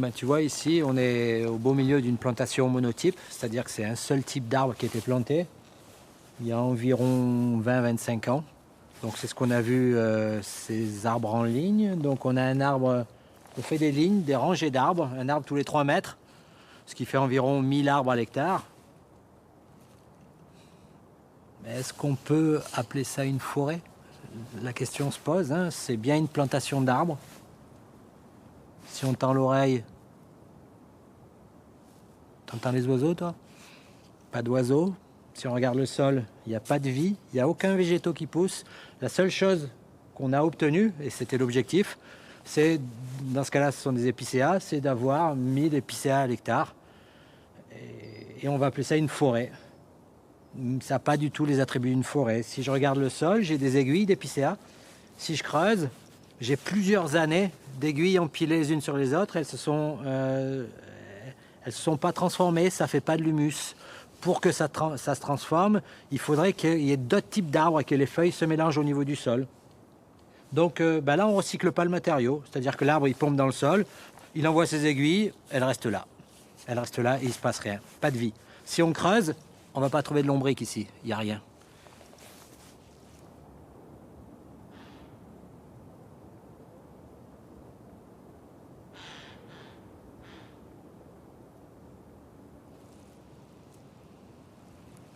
Ben, tu vois, ici, on est au beau milieu d'une plantation monotype, c'est-à-dire que c'est un seul type d'arbre qui a été planté il y a environ 20-25 ans. Donc c'est ce qu'on a vu, ces arbres en ligne. Donc on a un arbre, on fait des lignes, des rangées d'arbres, un arbre tous les 3 mètres, ce qui fait environ 1000 arbres à l'hectare. Est-ce qu'on peut appeler ça une forêt? La question se pose, hein. C'est bien une plantation d'arbres. Si on tend l'oreille, t'entends les oiseaux, toi? Pas d'oiseaux. Si on regarde le sol, il n'y a pas de vie, il n'y a aucun végétaux qui pousse. La seule chose qu'on a obtenue, et c'était l'objectif, c'est, dans ce cas-là, ce sont des épicéas, c'est d'avoir 1000 épicéas à l'hectare. Et on va appeler ça une forêt. Ça n'a pas du tout les attributs d'une forêt. Si je regarde le sol, j'ai des aiguilles d'épicéas. Si je creuse, j'ai plusieurs années d'aiguilles empilées les unes sur les autres. Elles se sont pas transformées, ça fait pas de l'humus. Pour que ça se transforme, il faudrait qu'il y ait d'autres types d'arbres et que les feuilles se mélangent au niveau du sol. Donc là, on ne recycle pas le matériau. C'est-à-dire que l'arbre, il pompe dans le sol, il envoie ses aiguilles, elles restent là. Elles restent là et il ne se passe rien. Pas de vie. Si on creuse, on ne va pas trouver de lombric ici. Il n'y a rien.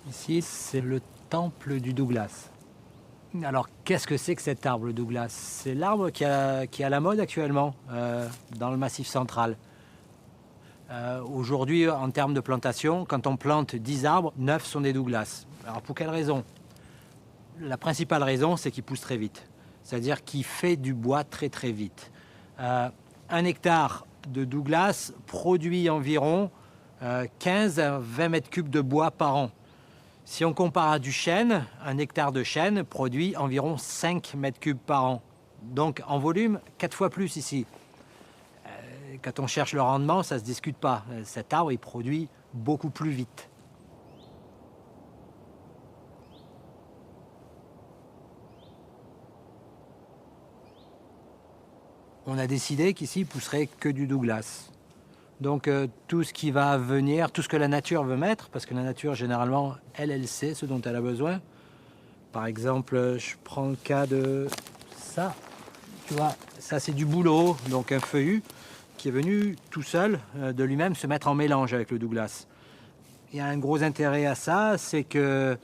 Ici, c'est le temple du Douglas. Alors, qu'est-ce que c'est que cet arbre, le Douglas? C'est l'arbre qui est à la mode actuellement dans le Massif central. Aujourd'hui, en termes de plantation, quand on plante 10 arbres, 9 sont des Douglas. Alors, pour quelle raison? La principale raison, c'est qu'il pousse très vite. C'est-à-dire qu'il fait du bois très très vite. 1 hectare de Douglas produit environ 15 à 20 mètres cubes de bois par an. Si on compare à du chêne, 1 hectare de chêne produit environ 5 mètres cubes par an. Donc en volume, 4 fois plus ici. Quand on cherche le rendement, ça ne se discute pas. Cet arbre, il produit beaucoup plus vite. On a décidé qu'ici, il pousserait que du Douglas. Donc tout ce qui va venir, tout ce que la nature veut mettre, parce que la nature, généralement, elle sait ce dont elle a besoin. Par exemple, je prends le cas de ça. Tu vois, ça c'est du bouleau, donc un feuillu, qui est venu tout seul, de lui-même, se mettre en mélange avec le Douglas. Il y a un gros intérêt à ça, c'est que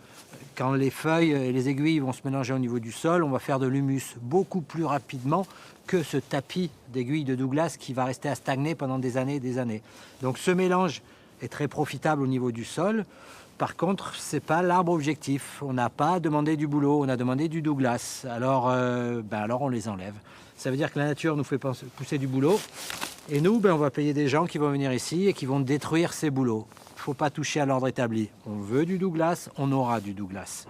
quand les feuilles et les aiguilles vont se mélanger au niveau du sol, on va faire de l'humus beaucoup plus rapidement que ce tapis d'aiguilles de Douglas qui va rester à stagner pendant des années et des années. Donc ce mélange est très profitable au niveau du sol. Par contre, ce n'est pas l'arbre objectif. On n'a pas demandé du bouleau, on a demandé du Douglas. Alors on les enlève. Ça veut dire que la nature nous fait pousser du bouleau. Et nous, on va payer des gens qui vont venir ici et qui vont détruire ces bouleaux. Il ne faut pas toucher à l'ordre établi. On veut du Douglas, on aura du Douglas.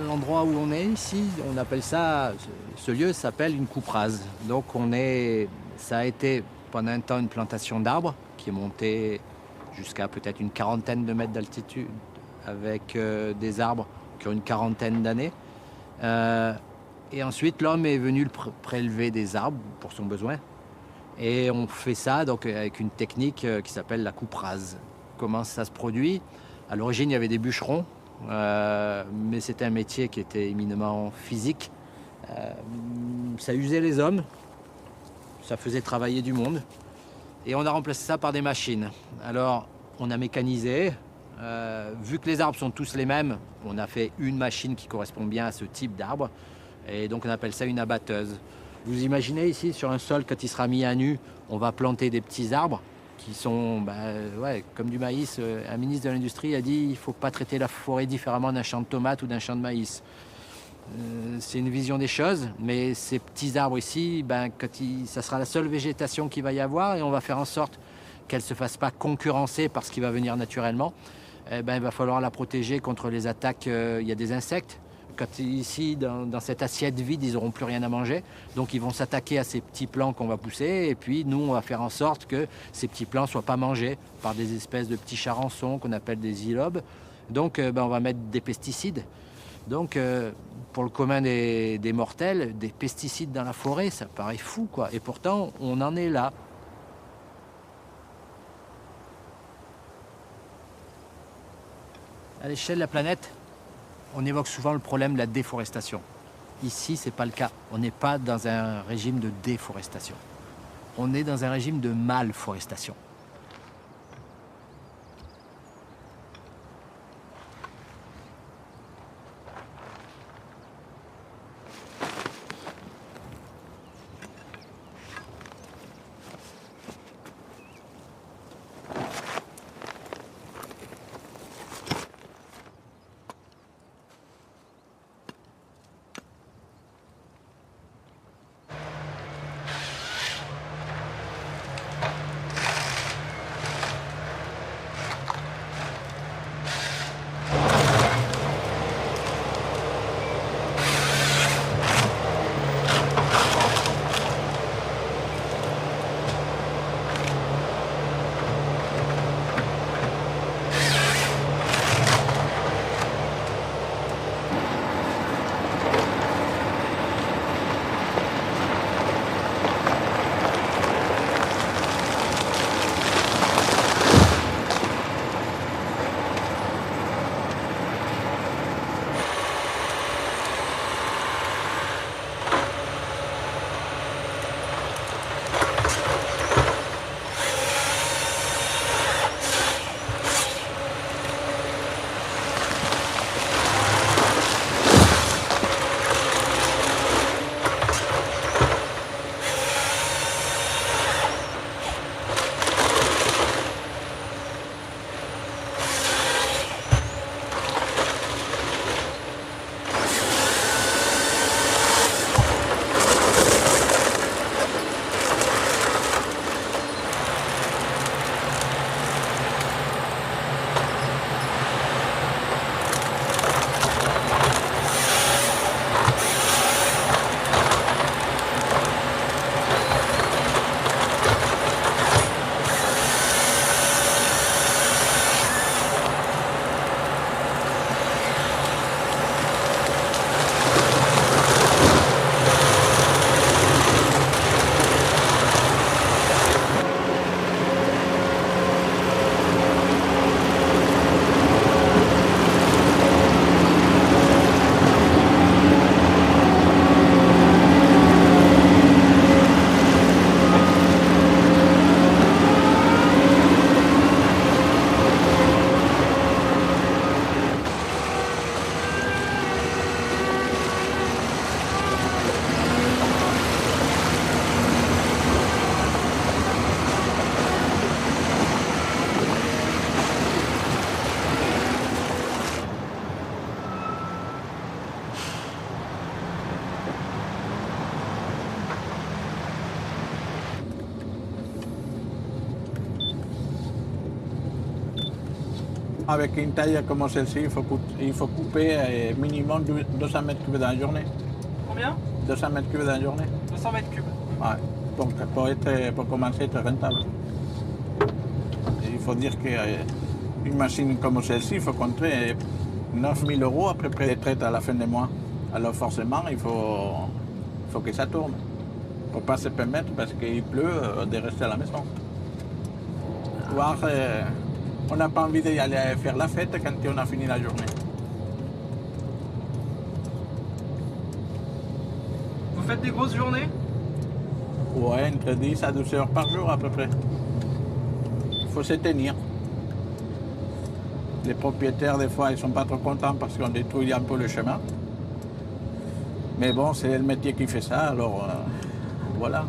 L'endroit où on est ici, on appelle ça, ce lieu s'appelle une coupe rase. Donc ça a été pendant un temps une plantation d'arbres qui est montée jusqu'à peut-être une quarantaine de mètres d'altitude avec des arbres qui ont une quarantaine d'années. Et ensuite, l'homme est venu prélever des arbres pour son besoin. Et on fait ça donc, avec une technique qui s'appelle la coupe rase. Comment ça se produit? À l'origine, il y avait des bûcherons. Mais c'était un métier qui était éminemment physique. Ça usait les hommes, ça faisait travailler du monde. Et on a remplacé ça par des machines. Alors, on a mécanisé. Vu que les arbres sont tous les mêmes, on a fait une machine qui correspond bien à ce type d'arbre. Et donc, on appelle ça une abatteuse. Vous imaginez ici, sur un sol, quand il sera mis à nu, on va planter des petits arbres qui sont comme du maïs. Un ministre de l'Industrie a dit qu'il ne faut pas traiter la forêt différemment d'un champ de tomates ou d'un champ de maïs. C'est une vision des choses, mais ces petits arbres ici, ben, ça sera la seule végétation qu'il va y avoir et on va faire en sorte qu'elle ne se fasse pas concurrencer par ce qui va venir naturellement. Eh ben, il va falloir la protéger contre les attaques. Il y a des insectes. Ici, dans cette assiette vide, ils n'auront plus rien à manger. Donc ils vont s'attaquer à ces petits plants qu'on va pousser. Et puis nous, on va faire en sorte que ces petits plants ne soient pas mangés par des espèces de petits charançons qu'on appelle des zylobes. Donc ben, on va mettre des pesticides. Donc pour le commun des mortels, des pesticides dans la forêt, ça paraît fou, quoi. Et pourtant, on en est là. À l'échelle de la planète, on évoque souvent le problème de la déforestation. Ici, ce n'est pas le cas. On n'est pas dans un régime de déforestation. On est dans un régime de malforestation. Avec une taille comme celle-ci, il faut couper minimum 200 mètres cubes dans la journée. Combien? 200 mètres cubes dans la journée. 200 mètres cubes. Ouais. Donc pour commencer, être rentable. Et il faut dire qu'une machine comme celle-ci, il faut compter 9 000 € à peu près de traite à la fin du mois. Alors forcément, il faut que ça tourne. Il ne faut pas se permettre, parce qu'il pleut, de rester à la maison. Voir, on n'a pas envie d'aller faire la fête quand on a fini la journée. Vous faites des grosses journées? Ouais, entre 10 à 12 heures par jour à peu près. Il faut se tenir. Les propriétaires, des fois, ils ne sont pas trop contents parce qu'on détruit un peu le chemin. Mais bon, c'est le métier qui fait ça, alors voilà.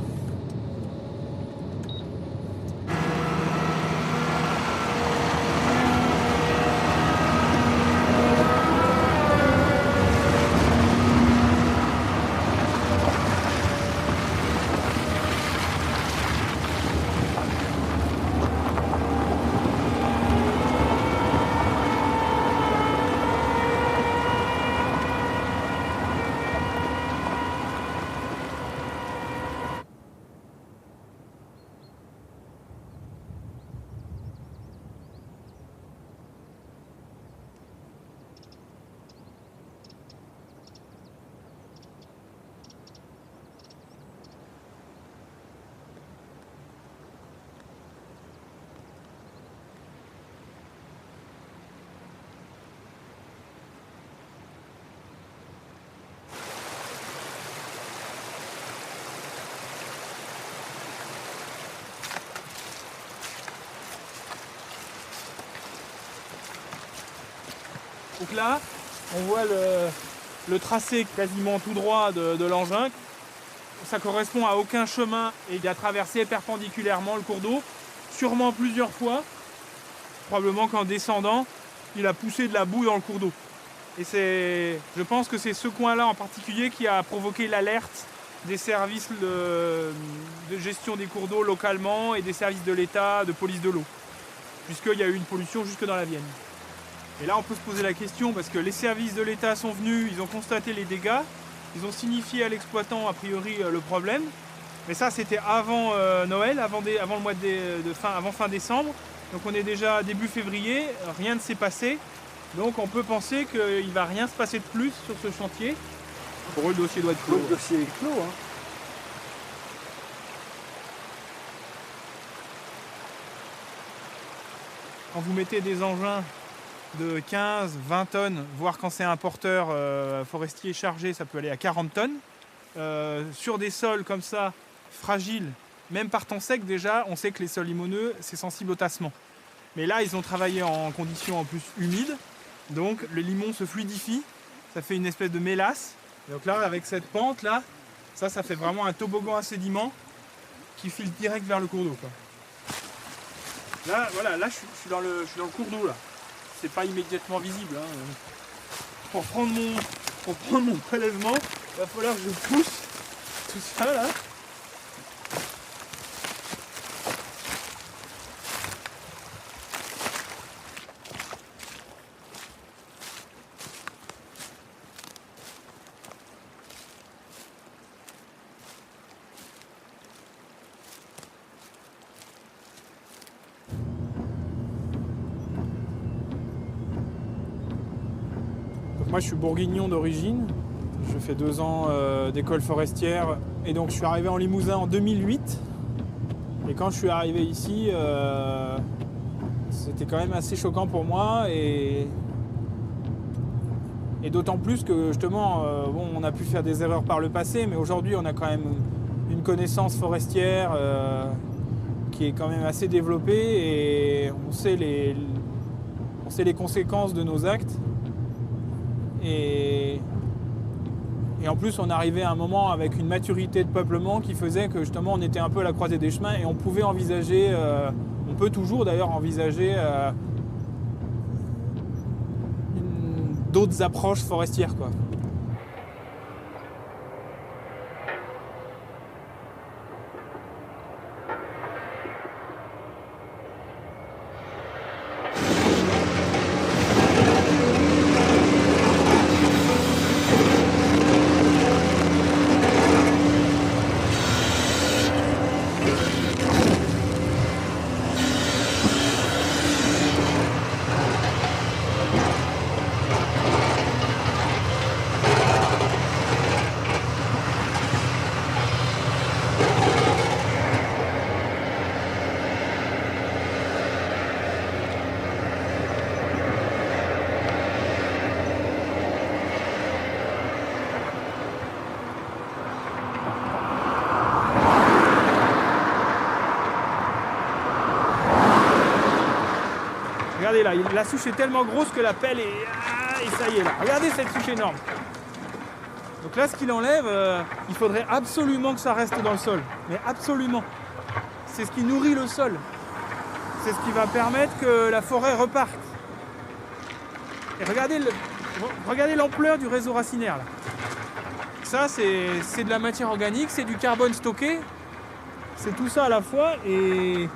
Donc là, on voit le tracé quasiment tout droit de l'engin. Ça correspond à aucun chemin et il a traversé perpendiculairement le cours d'eau, sûrement plusieurs fois. Probablement qu'en descendant, il a poussé de la boue dans le cours d'eau. Et je pense que c'est ce coin-là en particulier qui a provoqué l'alerte des services de gestion des cours d'eau localement et des services de l'État, de police de l'eau, puisqu'il y a eu une pollution jusque dans la Vienne. Et là, on peut se poser la question, parce que les services de l'État sont venus, ils ont constaté les dégâts, ils ont signifié à l'exploitant, a priori, le problème. Mais ça, c'était avant Noël, avant le mois avant fin décembre. Donc on est déjà début février, rien ne s'est passé. Donc on peut penser qu'il ne va rien se passer de plus sur ce chantier. Pour eux, le dossier doit être clos. Le dossier est clos, hein. Quand vous mettez des engins de 15, 20 tonnes, voire quand c'est un porteur forestier chargé, ça peut aller à 40 tonnes. Sur des sols comme ça, fragiles, même par temps sec déjà, on sait que les sols limoneux, c'est sensible au tassement. Mais là, ils ont travaillé en conditions en plus humides, donc le limon se fluidifie, ça fait une espèce de mélasse. Donc là, avec cette pente là, ça fait vraiment un toboggan à sédiments qui file direct vers le cours d'eau, quoi. Là, voilà, là je suis dans le cours d'eau là. C'est pas immédiatement visible, hein. Pour prendre mon prélèvement, il va falloir que je pousse tout ça là. Moi, je suis bourguignon d'origine. Je fais 2 ans d'école forestière et donc je suis arrivé en Limousin en 2008. Et quand je suis arrivé ici, c'était quand même assez choquant pour moi et d'autant plus que justement, on a pu faire des erreurs par le passé, mais aujourd'hui, on a quand même une connaissance forestière qui est quand même assez développée et on sait les conséquences de nos actes. Et en plus, on arrivait à un moment avec une maturité de peuplement qui faisait que justement on était un peu à la croisée des chemins et on pouvait envisager, on peut toujours d'ailleurs envisager d'autres approches forestières, quoi. Regardez là, la souche est tellement grosse que la pelle est... et ça y est là. Regardez cette souche énorme. Donc là, ce qu'il enlève, il faudrait absolument que ça reste dans le sol. Mais absolument. C'est ce qui nourrit le sol. C'est ce qui va permettre que la forêt reparte. Et regardez l'ampleur du réseau racinaire là. Ça, c'est de la matière organique, c'est du carbone stocké. C'est tout ça à la fois et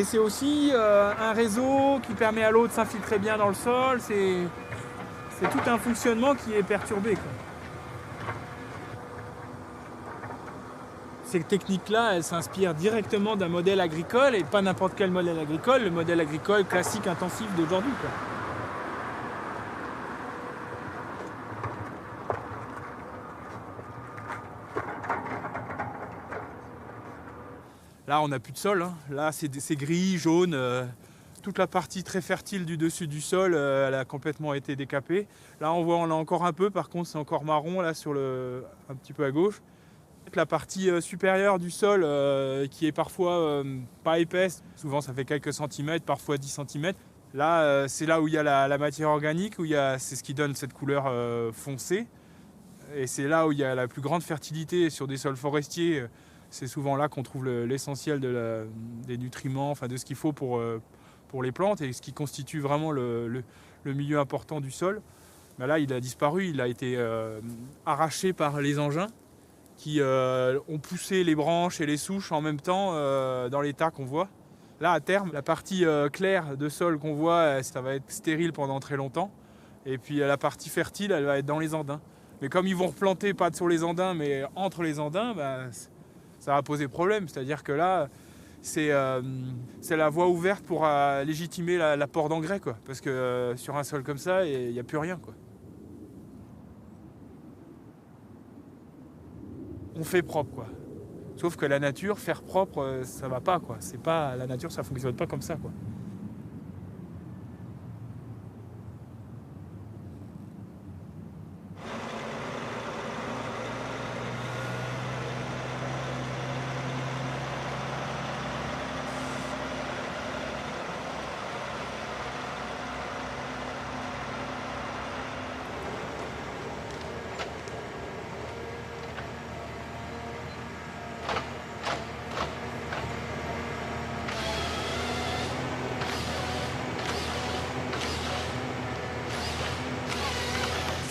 c'est aussi un réseau qui permet à l'eau de s'infiltrer bien dans le sol. C'est tout un fonctionnement qui est perturbé, quoi. Ces techniques-là, elles s'inspirent directement d'un modèle agricole et pas n'importe quel modèle agricole, le modèle agricole classique intensif d'aujourd'hui, quoi. Là, on n'a plus de sol, hein. Là, c'est gris, jaune. Toute la partie très fertile du dessus du sol, elle a complètement été décapée. Là, on a encore un peu. Par contre, c'est encore marron, là, un petit peu à gauche. La partie supérieure du sol, qui est parfois pas épaisse, souvent ça fait quelques centimètres, parfois 10 cm. Là, c'est là où il y a la matière organique, c'est ce qui donne cette couleur foncée. Et c'est là où il y a la plus grande fertilité sur des sols forestiers. C'est souvent là qu'on trouve l'essentiel des nutriments, enfin de ce qu'il faut pour les plantes et ce qui constitue vraiment le milieu important du sol. Ben là, il a disparu, il a été arraché par les engins qui ont poussé les branches et les souches en même temps dans les tas qu'on voit. Là, à terme, la partie claire de sol qu'on voit, ça va être stérile pendant très longtemps. Et puis la partie fertile, elle va être dans les andins. Mais comme ils vont replanter pas sur les andins, mais entre les andins, ben, ça va poser problème. C'est-à-dire que là, c'est la voie ouverte pour légitimer l'apport d'engrais, quoi. Parce que sur un sol comme ça, il n'y a plus rien, quoi. On fait propre, quoi. Sauf que la nature, faire propre, ça va pas, quoi. C'est pas, la nature, ça fonctionne pas comme ça, quoi.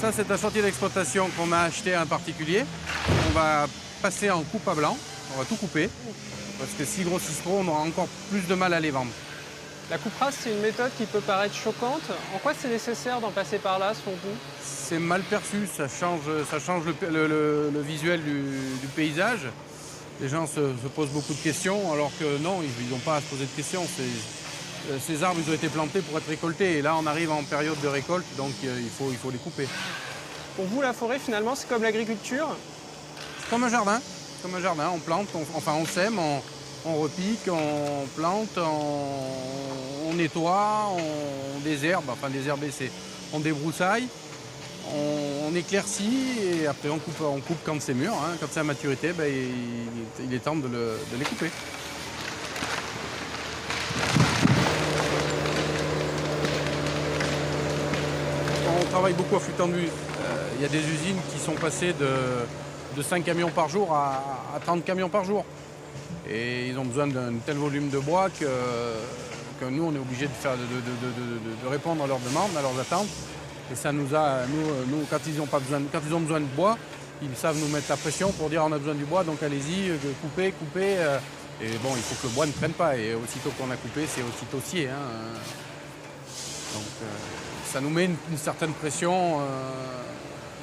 Ça, c'est un chantier d'exploitation qu'on a acheté à un particulier. On va passer en coupe à blanc, on va tout couper, parce que s'ils grossissent trop, on aura encore plus de mal à les vendre. La coupe rase, c'est une méthode qui peut paraître choquante. En quoi c'est nécessaire d'en passer par là, selon vous? C'est mal perçu, ça change le visuel du paysage. Les gens se posent beaucoup de questions, alors que non, ils n'ont pas à se poser de questions. Ces arbres, ils ont été plantés pour être récoltés. Et là, on arrive en période de récolte, donc il faut les couper. Pour vous, la forêt, finalement, c'est comme l'agriculture? C'est comme un jardin. On plante, on sème, on repique, on plante, on nettoie, on désherbe. Enfin, désherber, on débroussaille, on éclaircit et après on coupe quand c'est mûr. Hein. Quand c'est à maturité, ben, il est temps de les couper. On travaille beaucoup à flux tendu. Il y a des usines qui sont passées de 5 camions par jour à 30 camions par jour. Et ils ont besoin d'un tel volume de bois que nous, on est obligé de répondre à leurs demandes, à leurs attentes. Et ça nous quand ils ont besoin de bois, ils savent nous mettre la pression pour dire on a besoin du bois, donc allez-y, coupez. Et bon, il faut que le bois ne traîne pas. Et aussitôt qu'on a coupé, c'est aussitôt scié. Hein. Donc ça nous met une certaine pression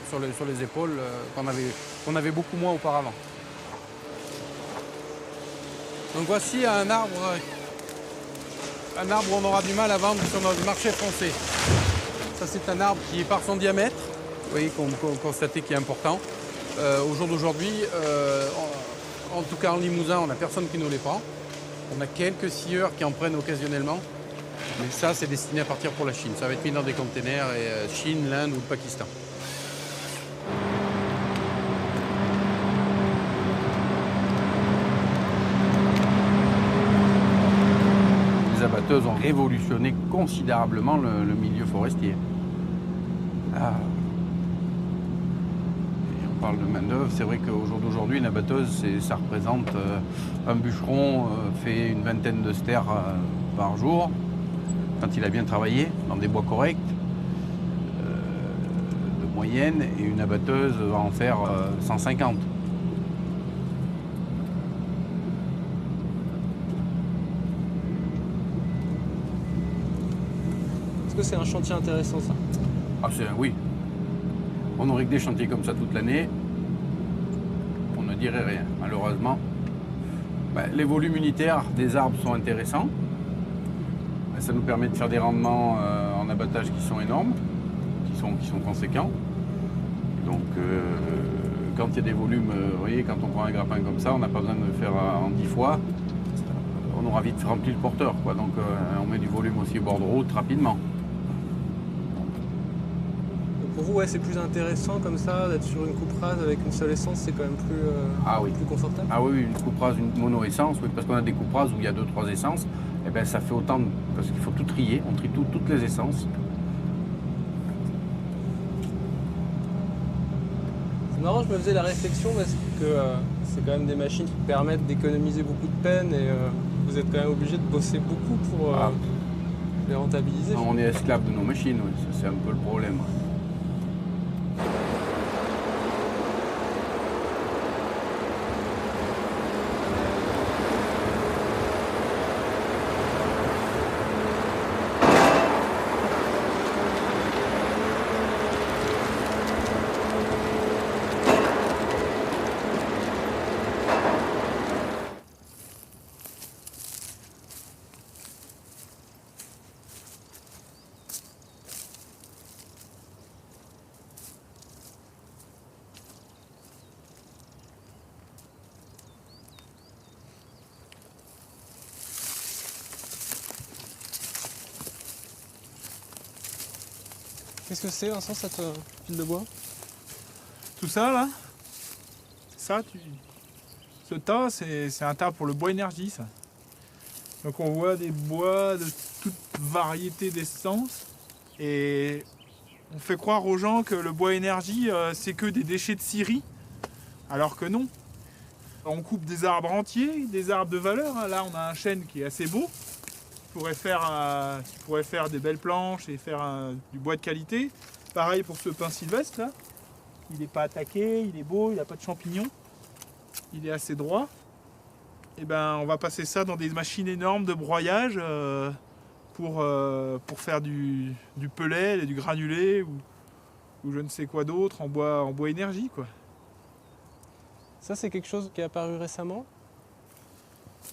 sur les épaules qu'on avait beaucoup moins auparavant. Donc voici un arbre où on aura du mal à vendre sur notre marché français. Ça, c'est un arbre qui, par son diamètre, vous voyez, qu'on constatait qui est important. Au jour d'aujourd'hui, en tout cas en Limousin, on n'a personne qui nous les prend. On a quelques scieurs qui en prennent occasionnellement. Mais ça, c'est destiné à partir pour la Chine. Ça va être mis dans des containers, Chine, l'Inde ou le Pakistan. Les abatteuses ont révolutionné considérablement le milieu forestier. Ah. Et on parle de main-d'œuvre, c'est vrai qu'au jour d'aujourd'hui, une abatteuse, ça représente un bûcheron fait une vingtaine de stères par jour, quand il a bien travaillé, dans des bois corrects, de moyenne, et une abatteuse va en faire 150. Est-ce que c'est un chantier intéressant, ça? Oui. On aurait que des chantiers comme ça toute l'année, on ne dirait rien. Malheureusement, les volumes unitaires des arbres sont intéressants. Ça nous permet de faire des rendements en abattage qui sont énormes, qui sont conséquents. Donc, quand il y a des volumes, vous voyez, quand on prend un grappin comme ça, on n'a pas besoin de le faire en 10 fois. On aura vite rempli le porteur, quoi. Donc, on met du volume aussi au bord de route rapidement. Pour vous, c'est plus intéressant comme ça, d'être sur une coupe rase avec une seule essence, c'est quand même plus confortable? Ah oui, une coupe rase, une mono-essence, oui, parce qu'on a des coupes rases où il y a 2-3 essences. et ben ça fait autant, parce qu'il faut tout trier, on trie toutes les essences. C'est marrant, je me faisais la réflexion parce que c'est quand même des machines qui permettent d'économiser beaucoup de peine et vous êtes quand même obligé de bosser beaucoup pour les rentabiliser. On est esclave de nos machines, oui. Ça, c'est un peu le problème. Qu'est-ce que c'est, Vincent, cette pile de bois? Tout ça là, ce tas, c'est un tas pour le bois énergie, ça. Donc on voit des bois de toute variété d'essences et on fait croire aux gens que le bois énergie, c'est que des déchets de scierie, alors que non. On coupe des arbres entiers, des arbres de valeur. Là, on a un chêne qui est assez beau, qui pourrait faire des belles planches et faire du bois de qualité. Pareil pour ce pin sylvestre là. Il n'est pas attaqué, il est beau, il n'a pas de champignons. Il est assez droit. Et ben, on va passer ça dans des machines énormes de broyage pour faire du pellet, du granulé ou je ne sais quoi d'autre en bois énergie, quoi. Ça, c'est quelque chose qui est apparu récemment?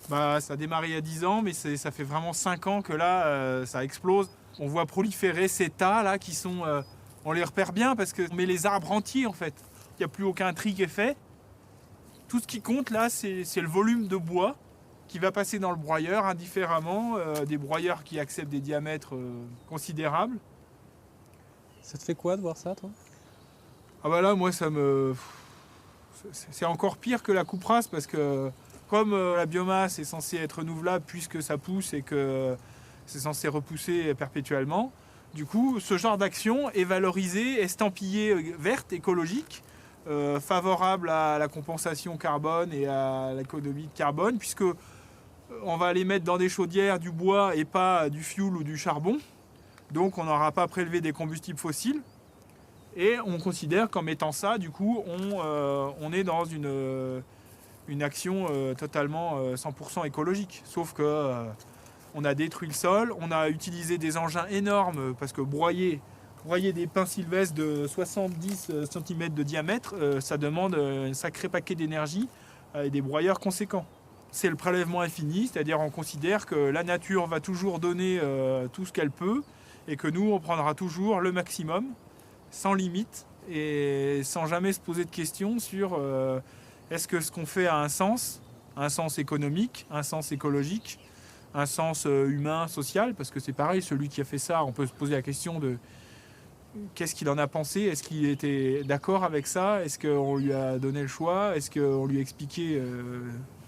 Bah, ça a démarré il y a 10 ans, mais ça fait vraiment 5 ans que là, ça explose. On voit proliférer ces tas là qui sont... on les repère bien parce qu'on met les arbres entiers en fait. Il n'y a plus aucun tri qui est fait. Tout ce qui compte là, c'est le volume de bois qui va passer dans le broyeur indifféremment, des broyeurs qui acceptent des diamètres considérables. Ça te fait quoi de voir ça, toi? Ah bah là, moi, c'est encore pire que la coupe rase parce que comme la biomasse est censée être renouvelable puisque ça pousse et que c'est censé repousser perpétuellement, du coup, ce genre d'action est valorisé, estampillé verte, écologique, favorable à la compensation carbone et à l'économie de carbone, puisque on va les mettre dans des chaudières du bois et pas du fioul ou du charbon. Donc on n'aura pas prélevé des combustibles fossiles. Et on considère qu'en mettant ça, du coup, on est dans une action totalement 100% écologique. Sauf que on a détruit le sol, on a utilisé des engins énormes parce que broyer des pins sylvestres de 70 cm de diamètre, ça demande un sacré paquet d'énergie et des broyeurs conséquents. C'est le prélèvement infini, c'est-à-dire on considère que la nature va toujours donner tout ce qu'elle peut et que nous, on prendra toujours le maximum, sans limite et sans jamais se poser de questions sur est-ce que ce qu'on fait a un sens économique, un sens écologique, un sens humain, social, parce que c'est pareil, celui qui a fait ça, on peut se poser la question de qu'est-ce qu'il en a pensé, est-ce qu'il était d'accord avec ça, est-ce qu'on lui a donné le choix, est-ce qu'on lui a expliqué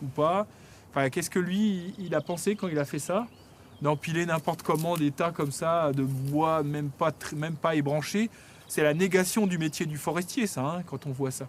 ou pas, enfin qu'est-ce que lui il a pensé quand il a fait ça, d'empiler n'importe comment des tas comme ça de bois même pas ébranchés, c'est la négation du métier du forestier ça, hein, quand on voit ça.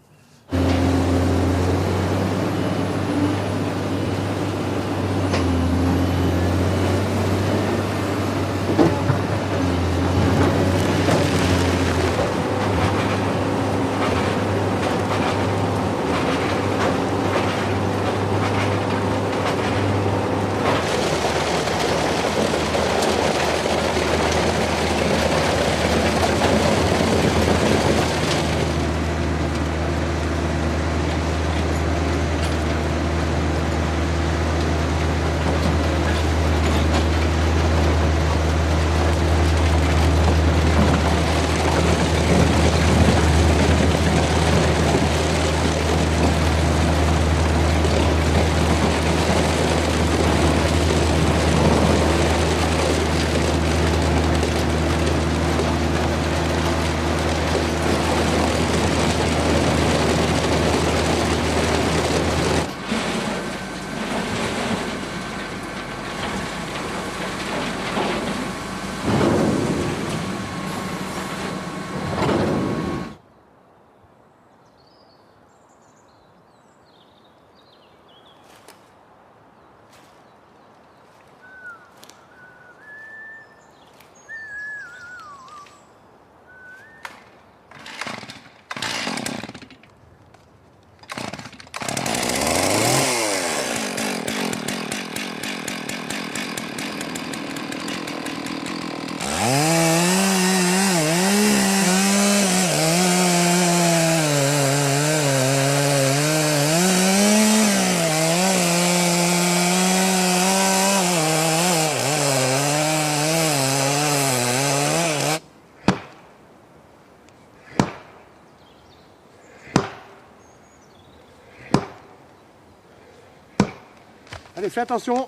Allez, fais attention.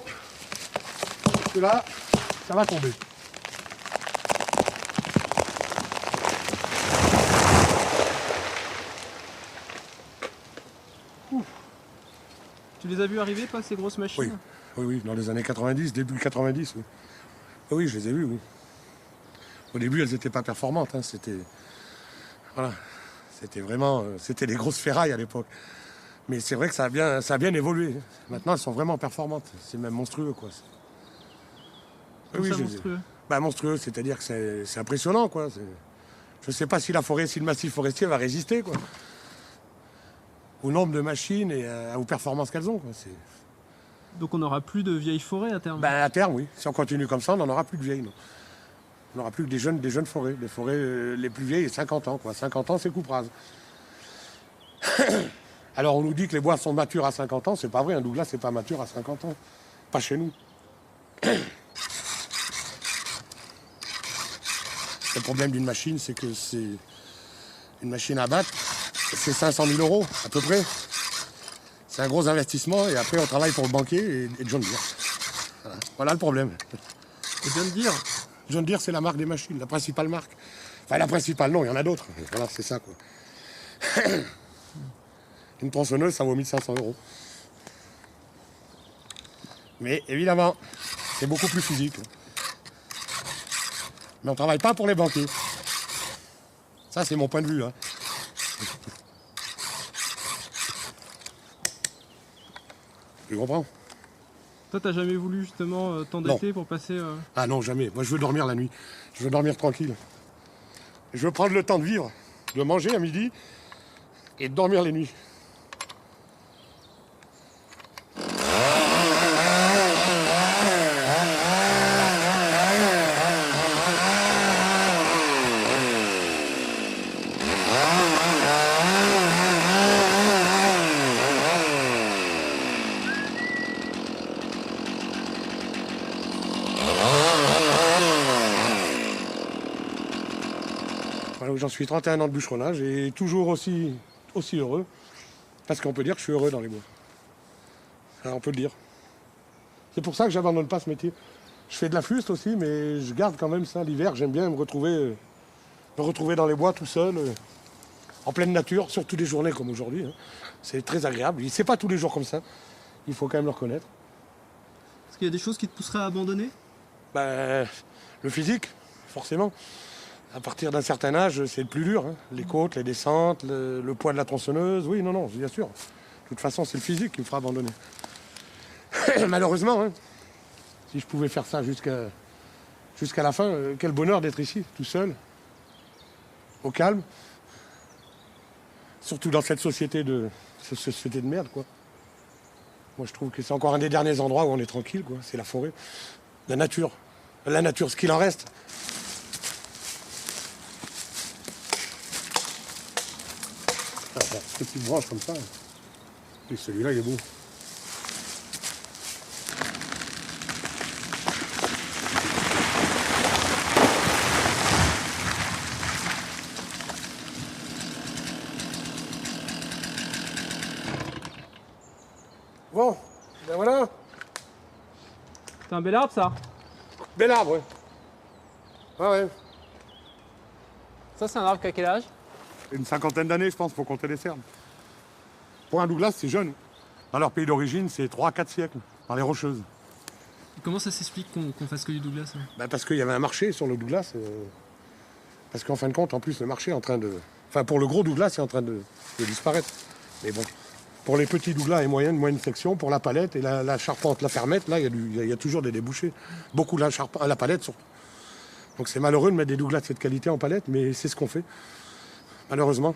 Parce que là, ça va tomber. Tu les as vus arriver, pas ces grosses machines? Oui, dans les années 90, début 90, oui. Oui, je les ai vues, oui. Au début, elles n'étaient pas performantes, hein. C'était... Voilà. C'était vraiment... C'était des grosses ferrailles à l'époque. Mais c'est vrai que ça a bien évolué. Maintenant, elles sont vraiment performantes. C'est même monstrueux, quoi. Comment ça, monstrueux? Monstrueux, c'est-à-dire que c'est impressionnant, quoi. Je ne sais pas si la forêt, si le massif forestier va résister, quoi. Au nombre de machines et aux performances qu'elles ont, quoi. Donc on n'aura plus de vieilles forêts à terme? À terme, oui. Si on continue comme ça, on n'en aura plus de vieilles, non. On n'aura plus que des jeunes forêts. Les forêts les plus vieilles, 50 ans, quoi. 50 ans, c'est coupe rase. Alors on nous dit que les bois sont matures à 50 ans, c'est pas vrai, un Douglas c'est pas mature à 50 ans. Pas chez nous. Le problème d'une machine, c'est que c'est une machine à battre, c'est 500 000 € à peu près. C'est un gros investissement et après on travaille pour le banquier et John Deere. Voilà le problème. Et John Deere? John Deere, c'est la marque des machines, la principale marque. Enfin la principale, non, il y en a d'autres. Voilà, c'est ça, quoi. Une tronçonneuse, ça vaut 1500 €. Mais évidemment, c'est beaucoup plus physique. Mais on ne travaille pas pour les banquiers. Ça, c'est mon point de vue. Hein. Tu comprends? Toi, t'as jamais voulu justement t'endetter pour passer... Ah non, jamais. Moi, je veux dormir la nuit. Je veux dormir tranquille. Je veux prendre le temps de vivre, de manger à midi et de dormir les nuits. J'en suis 31 ans de bûcheronnage et toujours aussi heureux, parce qu'on peut dire que je suis heureux dans les bois. Alors, on peut le dire. C'est pour ça que j'abandonne pas ce métier. Je fais de la fuste aussi, mais je garde quand même ça. L'hiver, j'aime bien me retrouver dans les bois tout seul, en pleine nature, surtout des journées comme aujourd'hui. Hein. C'est très agréable. C'est pas tous les jours comme ça. Il faut quand même le reconnaître. Est-ce qu'il y a des choses qui te pousseraient à abandonner? Le physique, forcément. À partir d'un certain âge, c'est le plus dur. Hein. Les côtes, les descentes, le poids de la tronçonneuse. Oui, non, bien sûr. De toute façon, c'est le physique qui me fera abandonner. Malheureusement, hein, si je pouvais faire ça jusqu'à la fin, quel bonheur d'être ici, tout seul, au calme. Surtout dans cette société de merde, quoi. Moi, je trouve que c'est encore un des derniers endroits où on est tranquille, quoi. C'est la forêt, la nature. La nature, ce qu'il en reste. Des petites branches comme ça. Et celui-là, il est beau. Bon, ben voilà. C'est un bel arbre, ça? Bel arbre, ouais. Ouais. Ça, c'est un arbre qui a quel âge? Une cinquantaine d'années, je pense, pour compter les cernes. Pour un Douglas, c'est jeune. Dans leur pays d'origine, c'est 3-4 siècles, dans les Rocheuses. Comment ça s'explique qu'on fasse que du Douglas? Parce qu'il y avait un marché sur le Douglas. Parce qu'en fin de compte, en plus, le marché est en train de... Enfin, pour le gros Douglas, c'est en train de disparaître. Mais bon, pour les petits Douglas et moyenne section, pour la palette et la charpente, la fermette, là, il y a toujours des débouchés. Beaucoup la palette, surtout. Donc c'est malheureux de mettre des Douglas de cette qualité en palette, mais c'est ce qu'on fait. Malheureusement.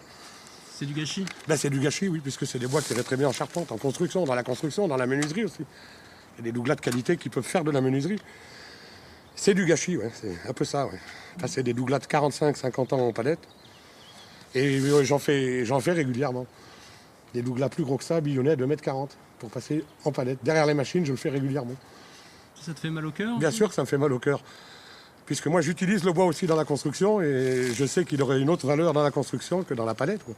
C'est du gâchis? C'est du gâchis, oui, puisque c'est des bois qui iraient très bien en charpente, en construction, dans la construction, dans la menuiserie aussi. Il y a des Douglas de qualité qui peuvent faire de la menuiserie. C'est du gâchis, ouais, c'est un peu ça, ouais. Enfin, c'est des Douglas de 45-50 ans en palette. Et j'en fais régulièrement. Des Douglas plus gros que ça, billonnés à 2,40 m pour passer en palette. Derrière les machines, je le fais régulièrement. Ça te fait mal au cœur? Bien sûr que ça me fait mal au cœur. Puisque moi, j'utilise le bois aussi dans la construction et je sais qu'il aurait une autre valeur dans la construction que dans la palette, quoi.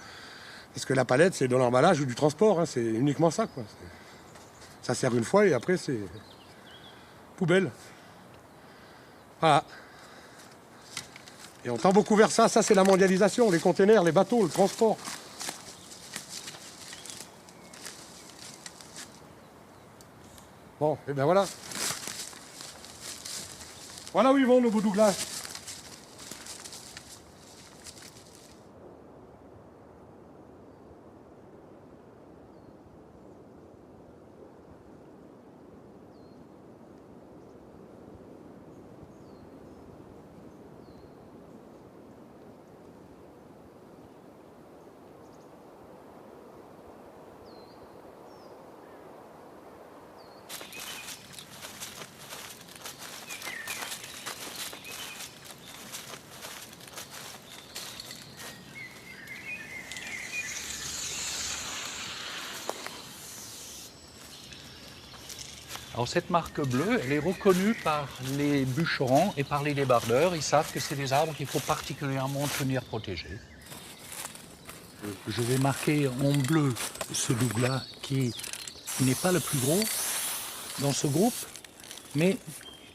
Parce que la palette, c'est de l'emballage ou du transport, hein, c'est uniquement ça, quoi. Ça sert une fois et après c'est poubelle. Voilà. Et on tend beaucoup vers ça. Ça, c'est la mondialisation, les containers, les bateaux, le transport. Bon, et bien voilà. Voilà où ils vont, nos beaux Douglas. Alors cette marque bleue, elle est reconnue par les bûcherons et par les débardeurs. Ils savent que c'est des arbres qu'il faut particulièrement tenir protégés. Je vais marquer en bleu ce douglas qui n'est pas le plus gros dans ce groupe, mais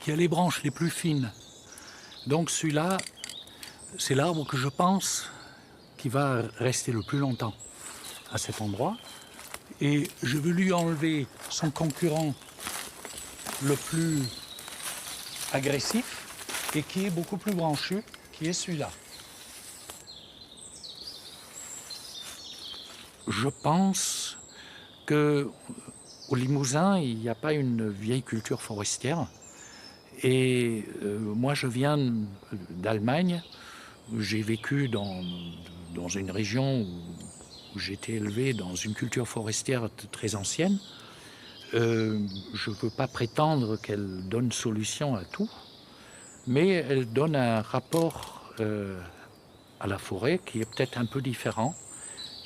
qui a les branches les plus fines. Donc celui-là, c'est l'arbre que je pense qui va rester le plus longtemps à cet endroit. Et je veux lui enlever son concurrent le plus agressif et qui est beaucoup plus branchu, qui est celui-là. Je pense qu'au Limousin, il n'y a pas une vieille culture forestière. Et moi, je viens d'Allemagne. J'ai vécu dans une région où j'étais élevé dans une culture forestière très ancienne. Je ne peux pas prétendre qu'elle donne solution à tout, mais elle donne un rapport à la forêt qui est peut-être un peu différent.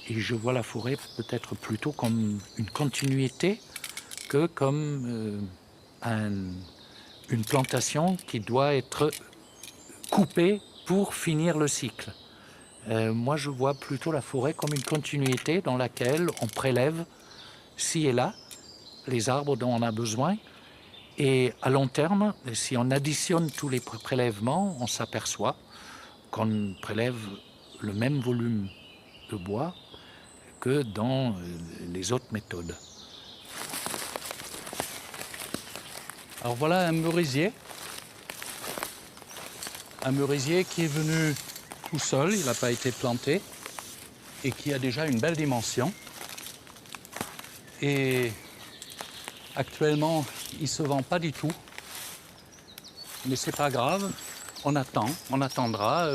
Et je vois la forêt peut-être plutôt comme une continuité que comme une plantation qui doit être coupée pour finir le cycle. Moi, je vois plutôt la forêt comme une continuité dans laquelle on prélève ci et là les arbres dont on a besoin. Et à long terme, si on additionne tous les prélèvements, on s'aperçoit qu'on prélève le même volume de bois que dans les autres méthodes. Alors voilà un merisier. Un merisier qui est venu tout seul, il n'a pas été planté, et qui a déjà une belle dimension. Et actuellement, il ne se vend pas du tout. Mais c'est pas grave, on attendra.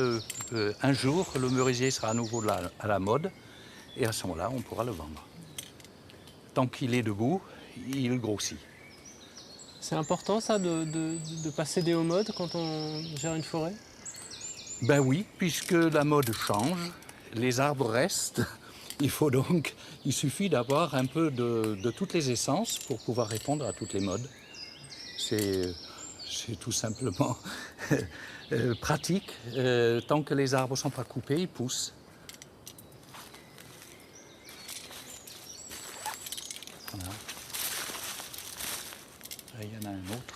Un jour, le merisier sera à nouveau à la mode, et à ce moment-là, on pourra le vendre. Tant qu'il est debout, il grossit. C'est important ça de pas céder aux modes quand on gère une forêt? Ben oui, puisque la mode change, les arbres restent. Il suffit d'avoir un peu de toutes les essences pour pouvoir répondre à toutes les modes. C'est tout simplement pratique. Tant que les arbres ne sont pas coupés, ils poussent. Voilà. Là, il y en a un autre.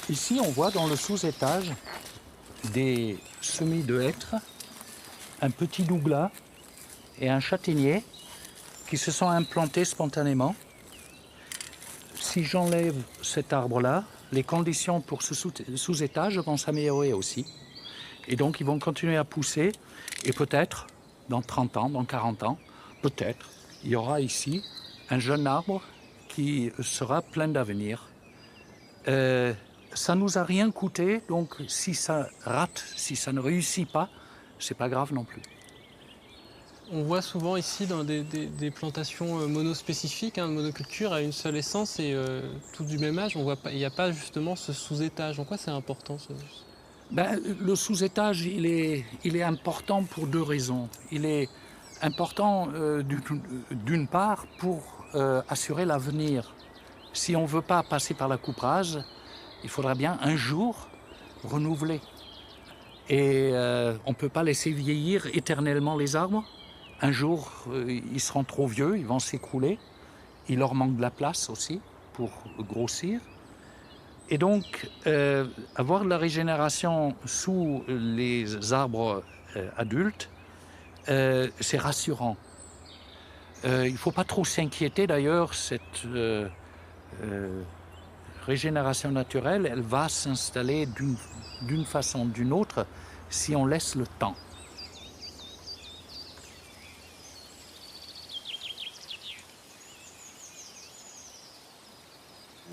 Ici, on voit dans le sous-étage des semis de hêtres, un petit douglas et un châtaignier qui se sont implantés spontanément. Si j'enlève cet arbre-là, les conditions pour ce sous-étage vont s'améliorer aussi. Et donc, ils vont continuer à pousser. Et peut-être, dans 30 ans, dans 40 ans, peut-être, il y aura ici un jeune arbre qui sera plein d'avenir. Ça ne nous a rien coûté, donc si ça rate, si ça ne réussit pas, c'est pas grave non plus. On voit souvent ici dans des plantations monospécifiques, monoculture à une seule essence et toutes du même âge, il n'y a pas justement ce sous-étage. En quoi c'est important Le sous-étage, il est important pour deux raisons. Il est important d'une part pour assurer l'avenir. Si on ne veut pas passer par la coupe rase, il faudra bien un jour renouveler. Et on ne peut pas laisser vieillir éternellement les arbres. Un jour, ils seront trop vieux, ils vont s'écrouler. Il leur manque de la place aussi pour grossir. Et donc, avoir de la régénération sous les arbres adultes, c'est rassurant. Il ne faut pas trop s'inquiéter d'ailleurs, cette régénération naturelle, elle va s'installer d'une façon ou d'une autre si on laisse le temps.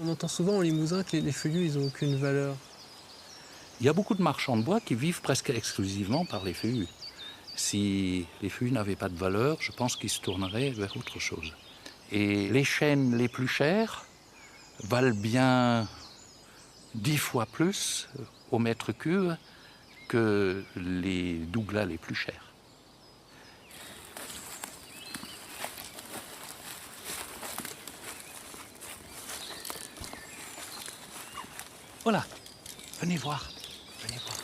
On entend souvent en Limousin que les feuillus, ils n'ont aucune valeur. Il y a beaucoup de marchands de bois qui vivent presque exclusivement par les feuillus. Si les feuillus n'avaient pas de valeur, je pense qu'ils se tourneraient vers autre chose. Et les chênes les plus chers valent bien 10 fois plus au mètre cube que les douglas les plus chers. Voilà, venez voir, venez voir.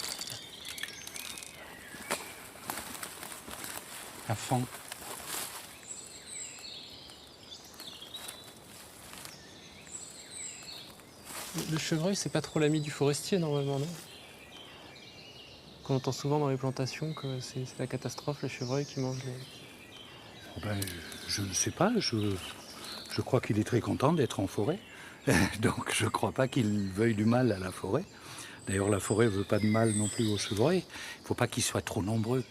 Un faon. Le chevreuil, c'est pas trop l'ami du forestier normalement, non? On entend souvent dans les plantations que c'est la catastrophe, le chevreuil qui mange les... Ben, je ne sais pas, je crois qu'il est très content d'être en forêt. Donc je ne crois pas qu'il veuille du mal à la forêt. D'ailleurs, la forêt ne veut pas de mal non plus au chevreuil. Il ne faut pas qu'ils soient trop nombreux.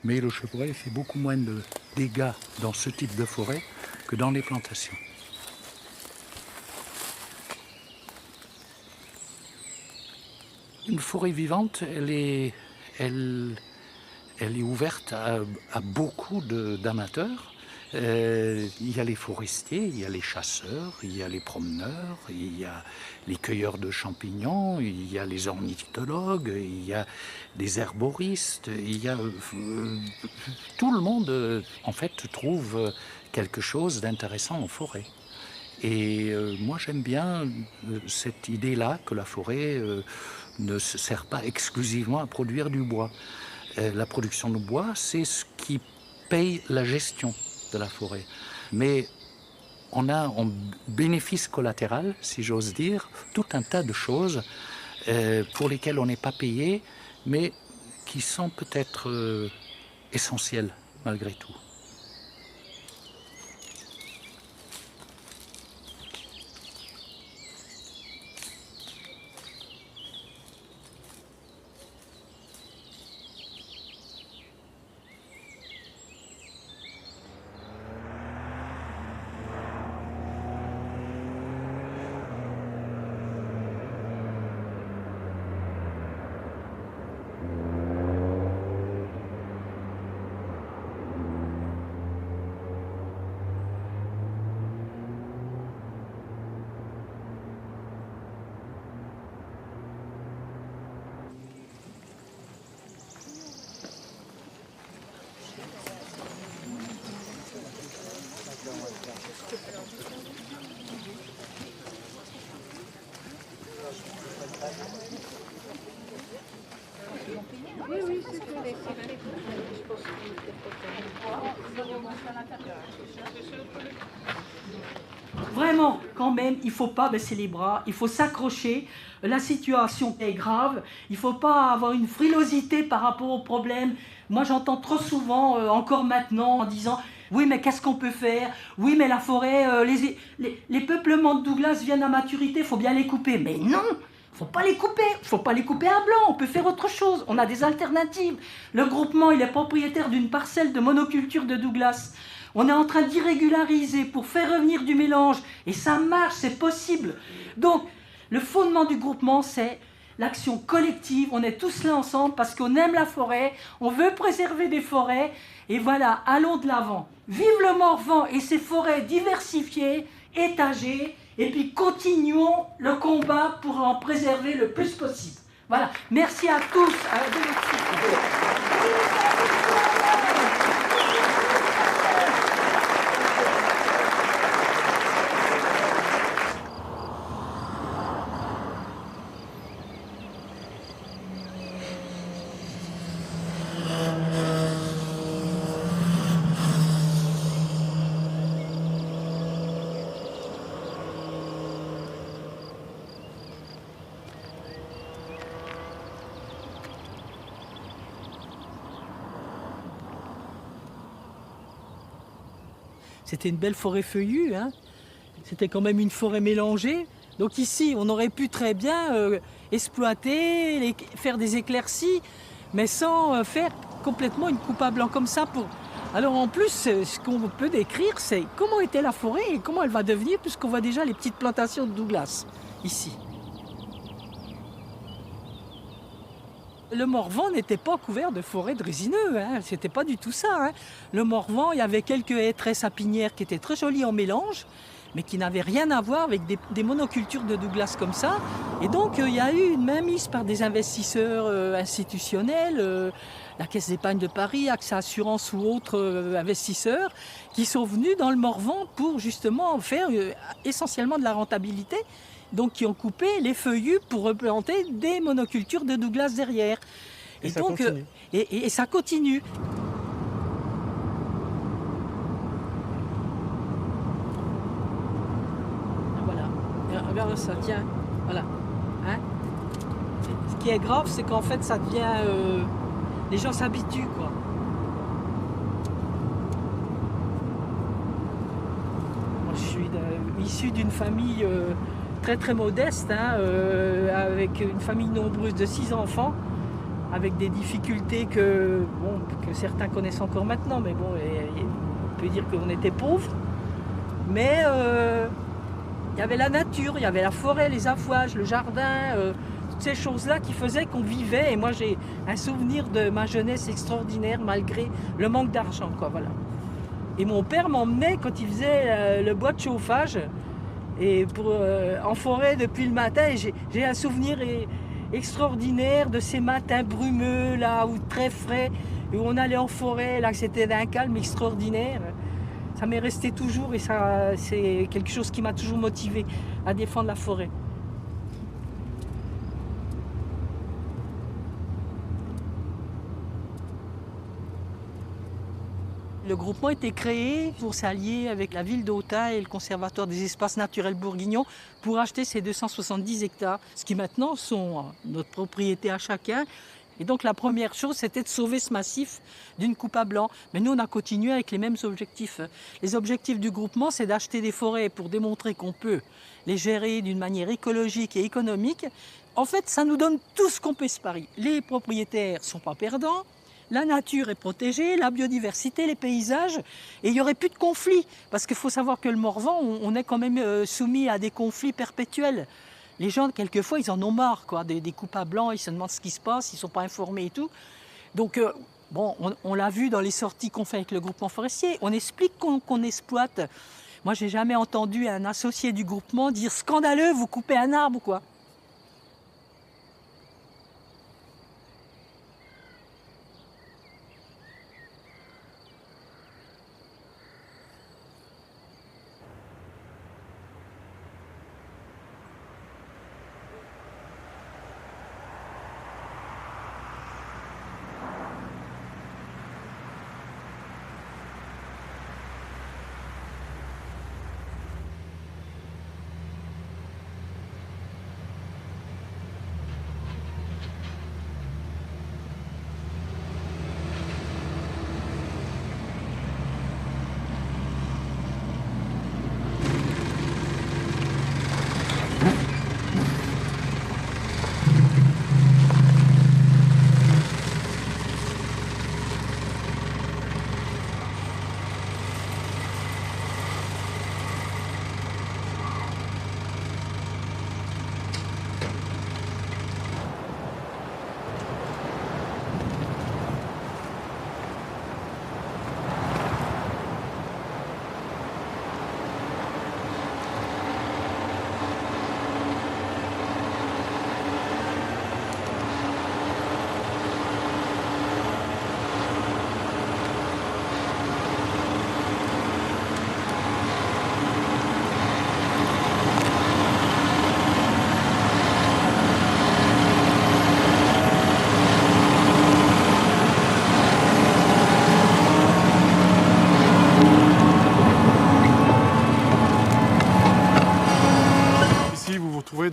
Mais le chevreuil fait beaucoup moins de dégâts dans ce type de forêt que dans les plantations. Une forêt vivante, elle est ouverte à beaucoup d'amateurs. Il y a les forestiers, il y a les chasseurs, il y a les promeneurs, il y a les cueilleurs de champignons, il y a les ornithologues, il y a des herboristes, il y a tout le monde en fait trouve quelque chose d'intéressant en forêt. Et moi j'aime bien cette idée-là que la forêt ne se sert pas exclusivement à produire du bois. La production de bois, c'est ce qui paye la gestion de la forêt. Mais on a en bénéfice collatéral, si j'ose dire, tout un tas de choses pour lesquelles on n'est pas payé, mais qui sont peut-être essentielles malgré tout. Vraiment, quand même, il ne faut pas baisser les bras, il faut s'accrocher. La situation est grave, il ne faut pas avoir une frilosité par rapport au problème. Moi, j'entends trop souvent, encore maintenant, en disant « Oui, mais qu'est-ce qu'on peut faire? Oui, mais la forêt, les peuplements de Douglas viennent à maturité, il faut bien les couper. » Mais non! Faut pas les couper, faut pas les couper à blanc, on peut faire autre chose, on a des alternatives. Le groupement, il est propriétaire d'une parcelle de monoculture de Douglas. On est en train d'irrégulariser pour faire revenir du mélange, et ça marche, c'est possible. Donc, le fondement du groupement, c'est l'action collective, on est tous là ensemble parce qu'on aime la forêt, on veut préserver des forêts, et voilà, allons de l'avant. Vive le Morvan et ses forêts diversifiées, étagées, et puis continuons le combat pour en préserver le plus possible. Voilà, merci à tous. C'était une belle forêt feuillue, hein. C'était quand même une forêt mélangée. Donc ici, on aurait pu très bien exploiter, faire des éclaircies, mais sans faire complètement une coupe à blanc comme ça. Alors en plus, ce qu'on peut décrire, c'est comment était la forêt et comment elle va devenir, puisqu'on voit déjà les petites plantations de Douglas, ici. Le Morvan n'était pas couvert de forêts de résineux, hein. C'était pas du tout ça, hein. Le Morvan, il y avait quelques haies très sapinières qui étaient très jolies en mélange, mais qui n'avaient rien à voir avec des monocultures de Douglas comme ça. Et donc, il y a eu une mainmise par des investisseurs institutionnels, la Caisse d'épargne de Paris, AXA Assurance ou autres investisseurs, qui sont venus dans le Morvan pour justement faire essentiellement de la rentabilité. Donc, qui ont coupé les feuillus pour replanter des monocultures de Douglas derrière. Et ça continue. Et ça continue. Voilà. Regarde ça, tiens. Voilà. Hein? Ce qui est grave, c'est qu'en fait, ça devient... les gens s'habituent, quoi. Moi, je suis issu d'une famille... très très modeste, hein, avec une famille nombreuse de 6 enfants, avec des difficultés que certains connaissent encore maintenant, mais bon, on peut dire qu'on était pauvres. Mais il y avait la nature, il y avait la forêt, les affouages, le jardin, toutes ces choses-là qui faisaient qu'on vivait. Et moi j'ai un souvenir de ma jeunesse extraordinaire malgré le manque d'argent, quoi, voilà. Et mon père m'emmenait quand il faisait le bois de chauffage. Et en forêt depuis le matin, j'ai un souvenir extraordinaire de ces matins brumeux, là, où très frais, où on allait en forêt, là, c'était d'un calme extraordinaire. Ça m'est resté toujours et ça, c'est quelque chose qui m'a toujours motivé à défendre la forêt. Le groupement a été créé pour s'allier avec la ville d'Autun et le Conservatoire des espaces naturels bourguignons pour acheter ces 270 hectares, ce qui maintenant sont notre propriété à chacun. Et donc la première chose, c'était de sauver ce massif d'une coupe à blanc. Mais nous, on a continué avec les mêmes objectifs. Les objectifs du groupement, c'est d'acheter des forêts pour démontrer qu'on peut les gérer d'une manière écologique et économique. En fait, ça nous donne tout ce qu'on peut espérer. Les propriétaires ne sont pas perdants. La nature est protégée, la biodiversité, les paysages, et il n'y aurait plus de conflits. Parce qu'il faut savoir que le Morvan, on est quand même soumis à des conflits perpétuels. Les gens, quelquefois, ils en ont marre, quoi, des coupes à blanc, ils se demandent ce qui se passe, ils ne sont pas informés et tout. Donc, on l'a vu dans les sorties qu'on fait avec le groupement forestier, on explique qu'on exploite. Moi, j'ai jamais entendu un associé du groupement dire « scandaleux, vous coupez un arbre », quoi.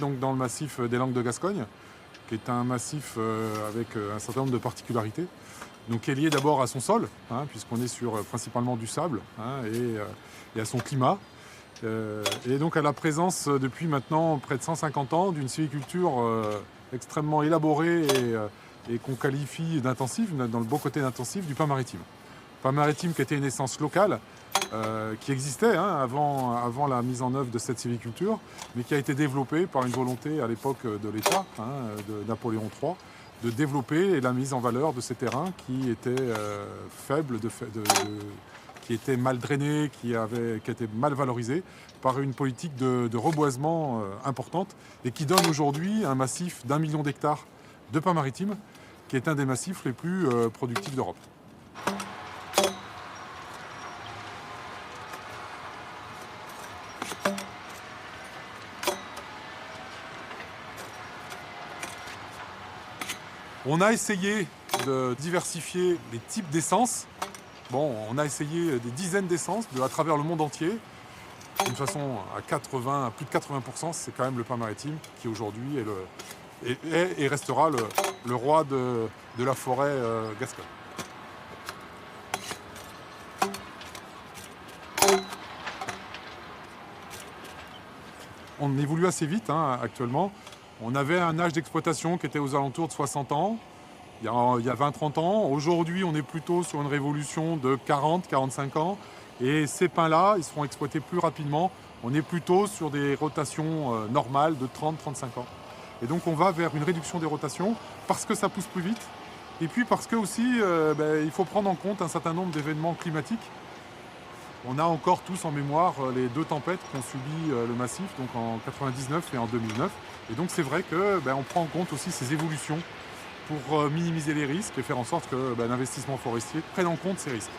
Donc dans le massif des Landes de Gascogne, qui est un massif avec un certain nombre de particularités. donc qui est lié d'abord à son sol, hein, puisqu'on est sur principalement du sable, hein, et à son climat. Et donc à la présence depuis maintenant près de 150 ans d'une sylviculture extrêmement élaborée et qu'on qualifie d'intensif, dans le beau côté d'intensif, du pain maritime. Pain maritime qui était une essence locale, qui existait hein, avant la mise en œuvre de cette sylviculture, mais qui a été développée par une volonté à l'époque de l'État, hein, de Napoléon III, de développer la mise en valeur de ces terrains qui étaient faibles, qui étaient mal drainés, qui étaient mal valorisés par une politique de reboisement importante et qui donne aujourd'hui un massif d'1 million d'hectares de pin maritime, qui est un des massifs les plus productifs d'Europe. On a essayé de diversifier les types d'essences. Bon, on a essayé des dizaines d'essences à travers le monde entier. D'une façon, à plus de 80%, c'est quand même le pain maritime qui aujourd'hui est et restera le roi de la forêt gasconne. On évolue assez vite hein, actuellement. On avait un âge d'exploitation qui était aux alentours de 60 ans, il y a 20-30 ans. Aujourd'hui, on est plutôt sur une révolution de 40-45 ans. Et ces pins-là, ils seront exploités plus rapidement. On est plutôt sur des rotations normales de 30-35 ans. Et donc on va vers une réduction des rotations parce que ça pousse plus vite. Et puis parce que aussi, il faut prendre en compte un certain nombre d'événements climatiques. On a encore tous en mémoire les 2 tempêtes qu'ont subi le massif, donc en 99 et en 2009. Et donc c'est vrai qu'on prend en compte aussi ces évolutions pour minimiser les risques et faire en sorte que l'investissement forestier prenne en compte ces risques.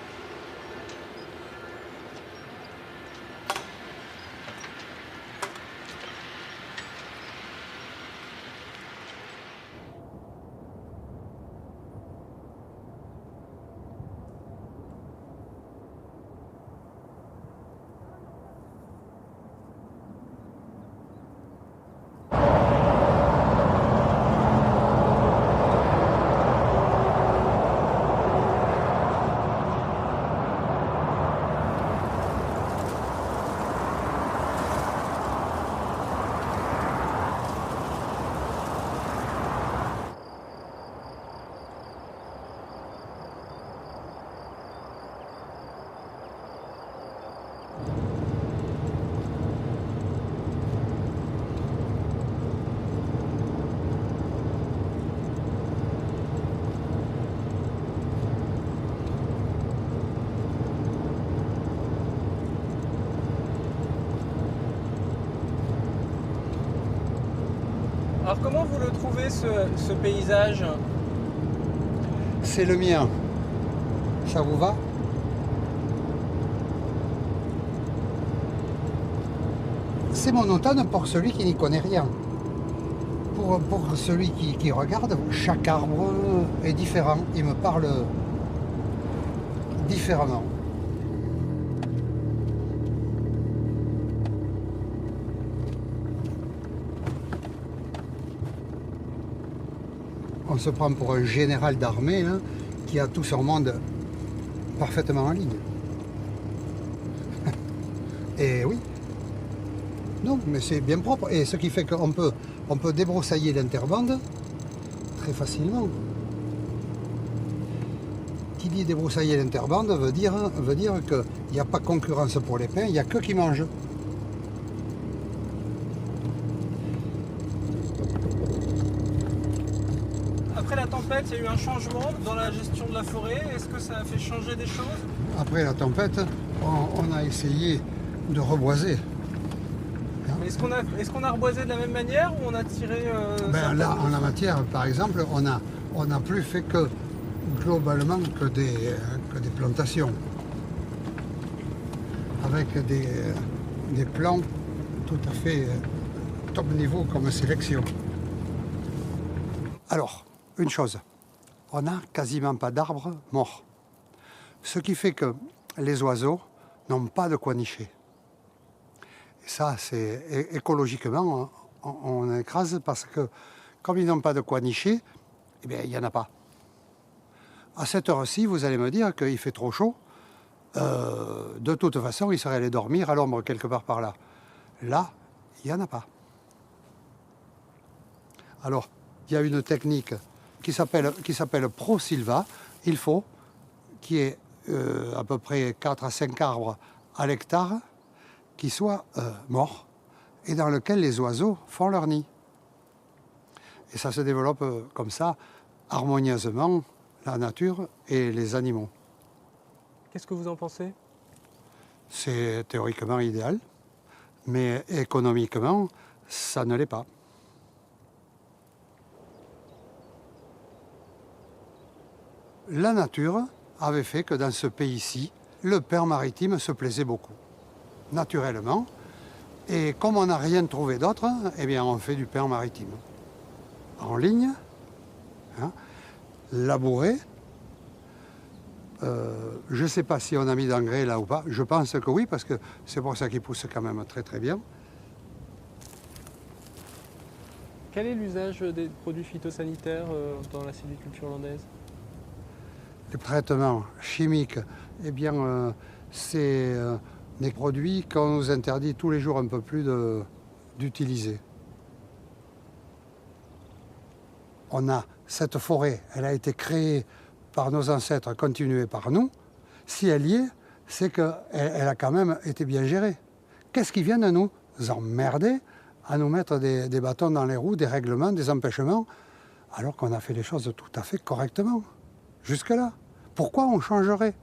Alors comment vous le trouvez ce paysage? C'est le mien. Ça vous va? C'est monotone pour celui qui n'y connaît rien. Pour celui qui regarde, chaque arbre est différent. Il me parle différemment. On se prend pour un général d'armée là, qui a tout son monde parfaitement en ligne. Et oui. Non, mais c'est bien propre. Et ce qui fait qu'on peut débroussailler l'interbande très facilement. Qui dit débroussailler l'interbande veut dire qu'il n'y a pas concurrence pour les pins, il n'y a que qui mangent. Après la tempête, il y a eu un changement dans la gestion de la forêt. Est-ce que ça a fait changer des choses? Après la tempête, on a essayé de reboiser. Est-ce qu'on a reboisé de la même manière ou on a tiré là, en la matière, par exemple, on n'a plus fait que globalement que des plantations. Avec des plans tout à fait top niveau comme sélection. Alors, une chose, on n'a quasiment pas d'arbres morts. Ce qui fait que les oiseaux n'ont pas de quoi nicher. Et ça, c'est écologiquement, on écrase parce que comme ils n'ont pas de quoi nicher, eh bien, il n'y en a pas. À cette heure-ci, vous allez me dire qu'il fait trop chaud. De toute façon, il serait allé dormir à l'ombre quelque part par là. Là, il n'y en a pas. Alors, il y a une technique qui s'appelle ProSilva. Il faut qu'il y ait à peu près 4 à 5 arbres à l'hectare qui soient morts et dans lesquels les oiseaux font leur nid. Et ça se développe comme ça, harmonieusement, la nature et les animaux. Qu'est-ce que vous en pensez? C'est théoriquement idéal, mais économiquement, ça ne l'est pas. La nature avait fait que dans ce pays-ci, le pain maritime se plaisait beaucoup, naturellement. Et comme on n'a rien trouvé d'autre, eh bien on fait du pain maritime. En ligne, hein, labouré. Je ne sais pas si on a mis d'engrais là ou pas. Je pense que oui, parce que c'est pour ça qu'il pousse quand même très très bien. Quel est l'usage des produits phytosanitaires dans la sylviculture landaise? Les traitements chimiques, eh bien, c'est des produits qu'on nous interdit tous les jours un peu plus d'utiliser. On a cette forêt, elle a été créée par nos ancêtres, continuée par nous. Si elle y est, c'est qu'elle a quand même été bien gérée. Qu'est-ce qui vient de nous emmerder à nous mettre des bâtons dans les roues, des règlements, des empêchements, alors qu'on a fait les choses tout à fait correctement, jusque-là? Pourquoi on changerait?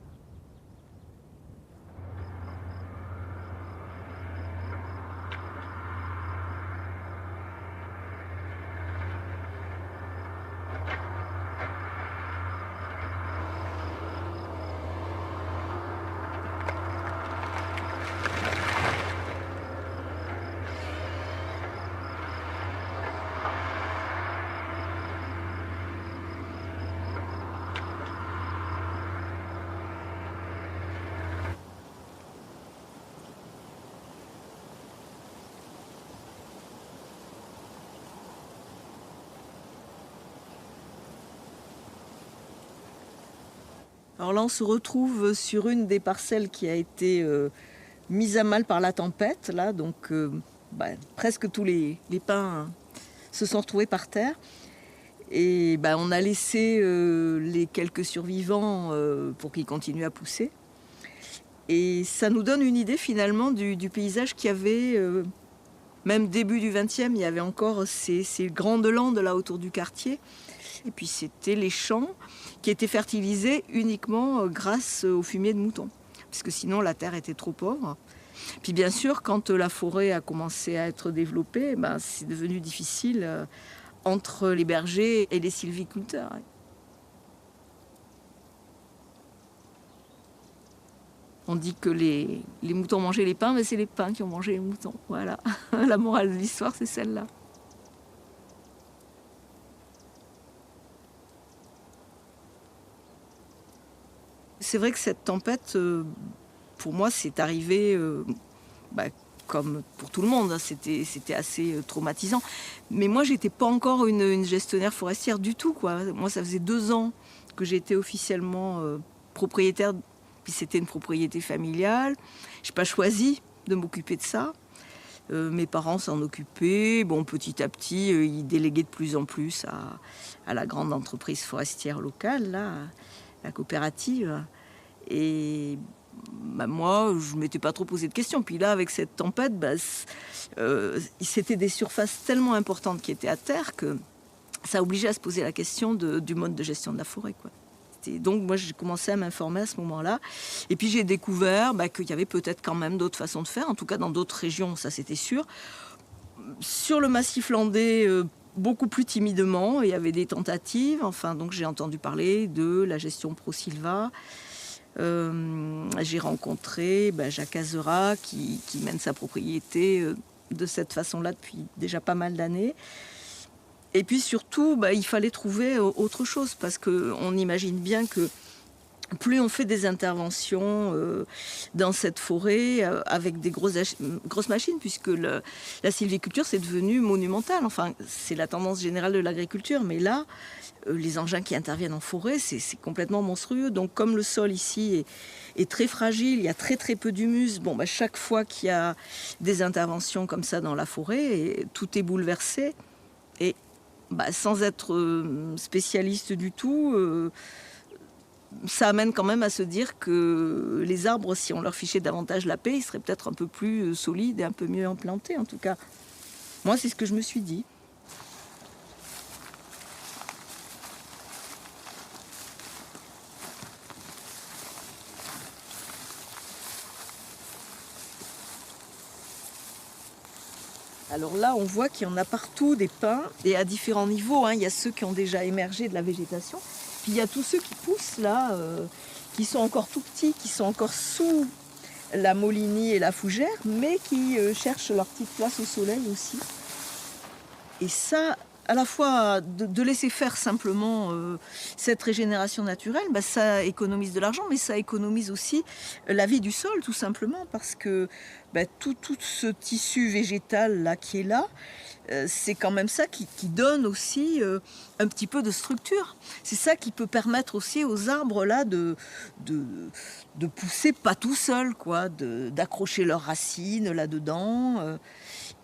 Alors là, on se retrouve sur une des parcelles qui a été mise à mal par la tempête. Là, donc, presque tous les pins se sont retrouvés par terre. Et on a laissé les quelques survivants pour qu'ils continuent à pousser. Et ça nous donne une idée finalement du paysage qu'il y avait, même début du XXe, il y avait encore ces grandes landes là autour du quartier. Et puis c'était les champs qui étaient fertilisés uniquement grâce au fumier de mouton, parce que sinon la terre était trop pauvre. Puis bien sûr, quand la forêt a commencé à être développée, c'est devenu difficile entre les bergers et les sylviculteurs. On dit que les moutons mangeaient les pins, mais c'est les pins qui ont mangé les moutons. Voilà, la morale de l'histoire, c'est celle-là. C'est vrai que cette tempête, pour moi, c'est arrivé comme pour tout le monde. Hein, c'était assez traumatisant. Mais moi, j'étais pas encore une gestionnaire forestière du tout, quoi. Moi, ça faisait 2 ans que j'étais officiellement propriétaire. Puis c'était une propriété familiale. Je n'ai pas choisi de m'occuper de ça. Mes parents s'en occupaient. Bon, petit à petit, ils déléguaient de plus en plus à la grande entreprise forestière locale, là, la coopérative. Et moi, je ne m'étais pas trop posé de questions. Puis là, avec cette tempête, c'était des surfaces tellement importantes qui étaient à terre que ça obligeait à se poser la question du mode de gestion de la forêt, quoi. Donc moi, j'ai commencé à m'informer à ce moment-là. Et puis j'ai découvert qu'il y avait peut-être quand même d'autres façons de faire. En tout cas, dans d'autres régions, ça c'était sûr. Sur le massif landais, beaucoup plus timidement, il y avait des tentatives. Enfin, donc j'ai entendu parler de la gestion ProSilva. J'ai rencontré Jacques Azera qui mène sa propriété de cette façon-là depuis déjà pas mal d'années. Et puis surtout, il fallait trouver autre chose parce qu'on imagine bien que plus on fait des interventions dans cette forêt avec des grosses machines, puisque la sylviculture, c'est devenu monumental. Enfin, c'est la tendance générale de l'agriculture, mais là, les engins qui interviennent en forêt, c'est complètement monstrueux. Donc, comme le sol ici est très fragile, il y a très très peu d'humus, bon, bah, chaque fois qu'il y a des interventions comme ça dans la forêt, tout est bouleversé. Et bah, sans être spécialiste du tout, ça amène quand même à se dire que les arbres, si on leur fichait davantage la paix, ils seraient peut-être un peu plus solides et un peu mieux implantés, en tout cas. Moi, c'est ce que je me suis dit. Alors là, on voit qu'il y en a partout des pins, et à différents niveaux. Il y a ceux qui ont déjà émergé de la végétation, puis il y a tous ceux qui poussent là, qui sont encore tout petits, qui sont encore sous la molinie et la fougère, mais qui cherchent leur petite place au soleil aussi. Et ça, à la fois de laisser faire simplement cette régénération naturelle, bah, ça économise de l'argent, mais ça économise aussi la vie du sol, tout simplement, parce que bah, tout ce tissu végétal là qui est là, c'est quand même ça qui donne aussi un petit peu de structure. C'est ça qui peut permettre aussi aux arbres là de pousser pas tout seuls, quoi, d'accrocher leurs racines là-dedans.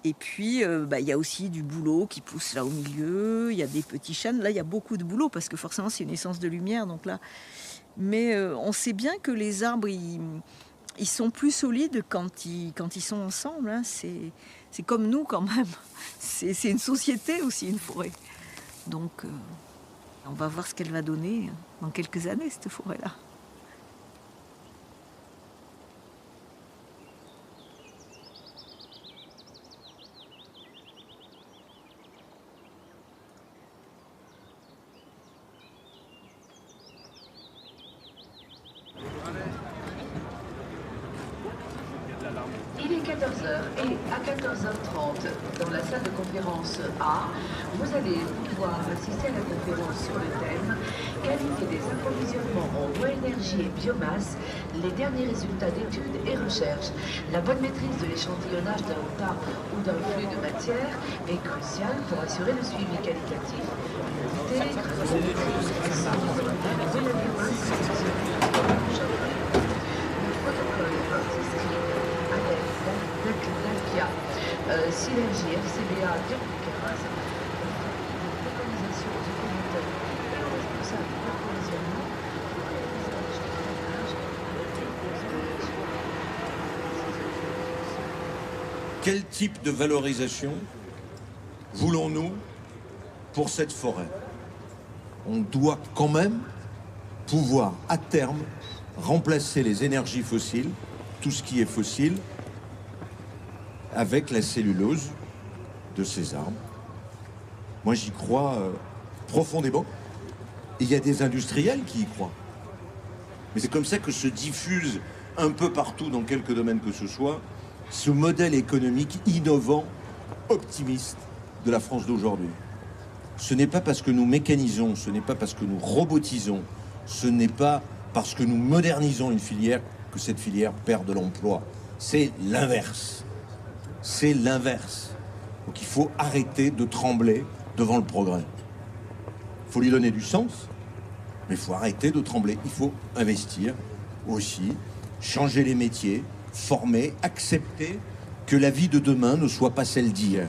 Et puis, il y a aussi du bouleau qui pousse là au milieu, il y a des petits chênes. Là, il y a beaucoup de bouleau parce que forcément, c'est une essence de lumière. Donc là. Mais on sait bien que les arbres, ils sont plus solides quand ils sont ensemble. Hein. C'est comme nous quand même. C'est une société aussi, une forêt. Donc, on va voir ce qu'elle va donner dans quelques années, cette forêt-là. Il est 14h et à 14h30, dans la salle de conférence A, vous allez pouvoir assister à la conférence sur le thème « Qualité des approvisionnements en bois énergie et biomasse, les derniers résultats d'études et recherches. La bonne maîtrise de l'échantillonnage d'un tas ou d'un flux de matière est cruciale pour assurer le suivi qualitatif. L'unité, grâce à la maîtrise de la biomasse, le protocole inscrit avec l'APIA, Synergie FCBA 2015, localisation du commentaire et au responsable d'approvisionnement pour réaliser l'échantillonnage. Quel type de valorisation voulons-nous pour cette forêt? On doit quand même pouvoir à terme remplacer les énergies fossiles, tout ce qui est fossile, avec la cellulose de ces arbres. Moi, j'y crois profondément. Et il y a des industriels qui y croient. Mais c'est comme ça que se diffuse un peu partout, dans quelques domaines que ce soit, ce modèle économique innovant, optimiste de la France d'aujourd'hui. Ce n'est pas parce que nous mécanisons, ce n'est pas parce que nous robotisons, ce n'est pas parce que nous modernisons une filière que cette filière perd de l'emploi. C'est l'inverse. C'est l'inverse. Donc il faut arrêter de trembler devant le progrès. Il faut lui donner du sens, mais il faut arrêter de trembler. Il faut investir aussi, changer les métiers, former, accepter que la vie de demain ne soit pas celle d'hier.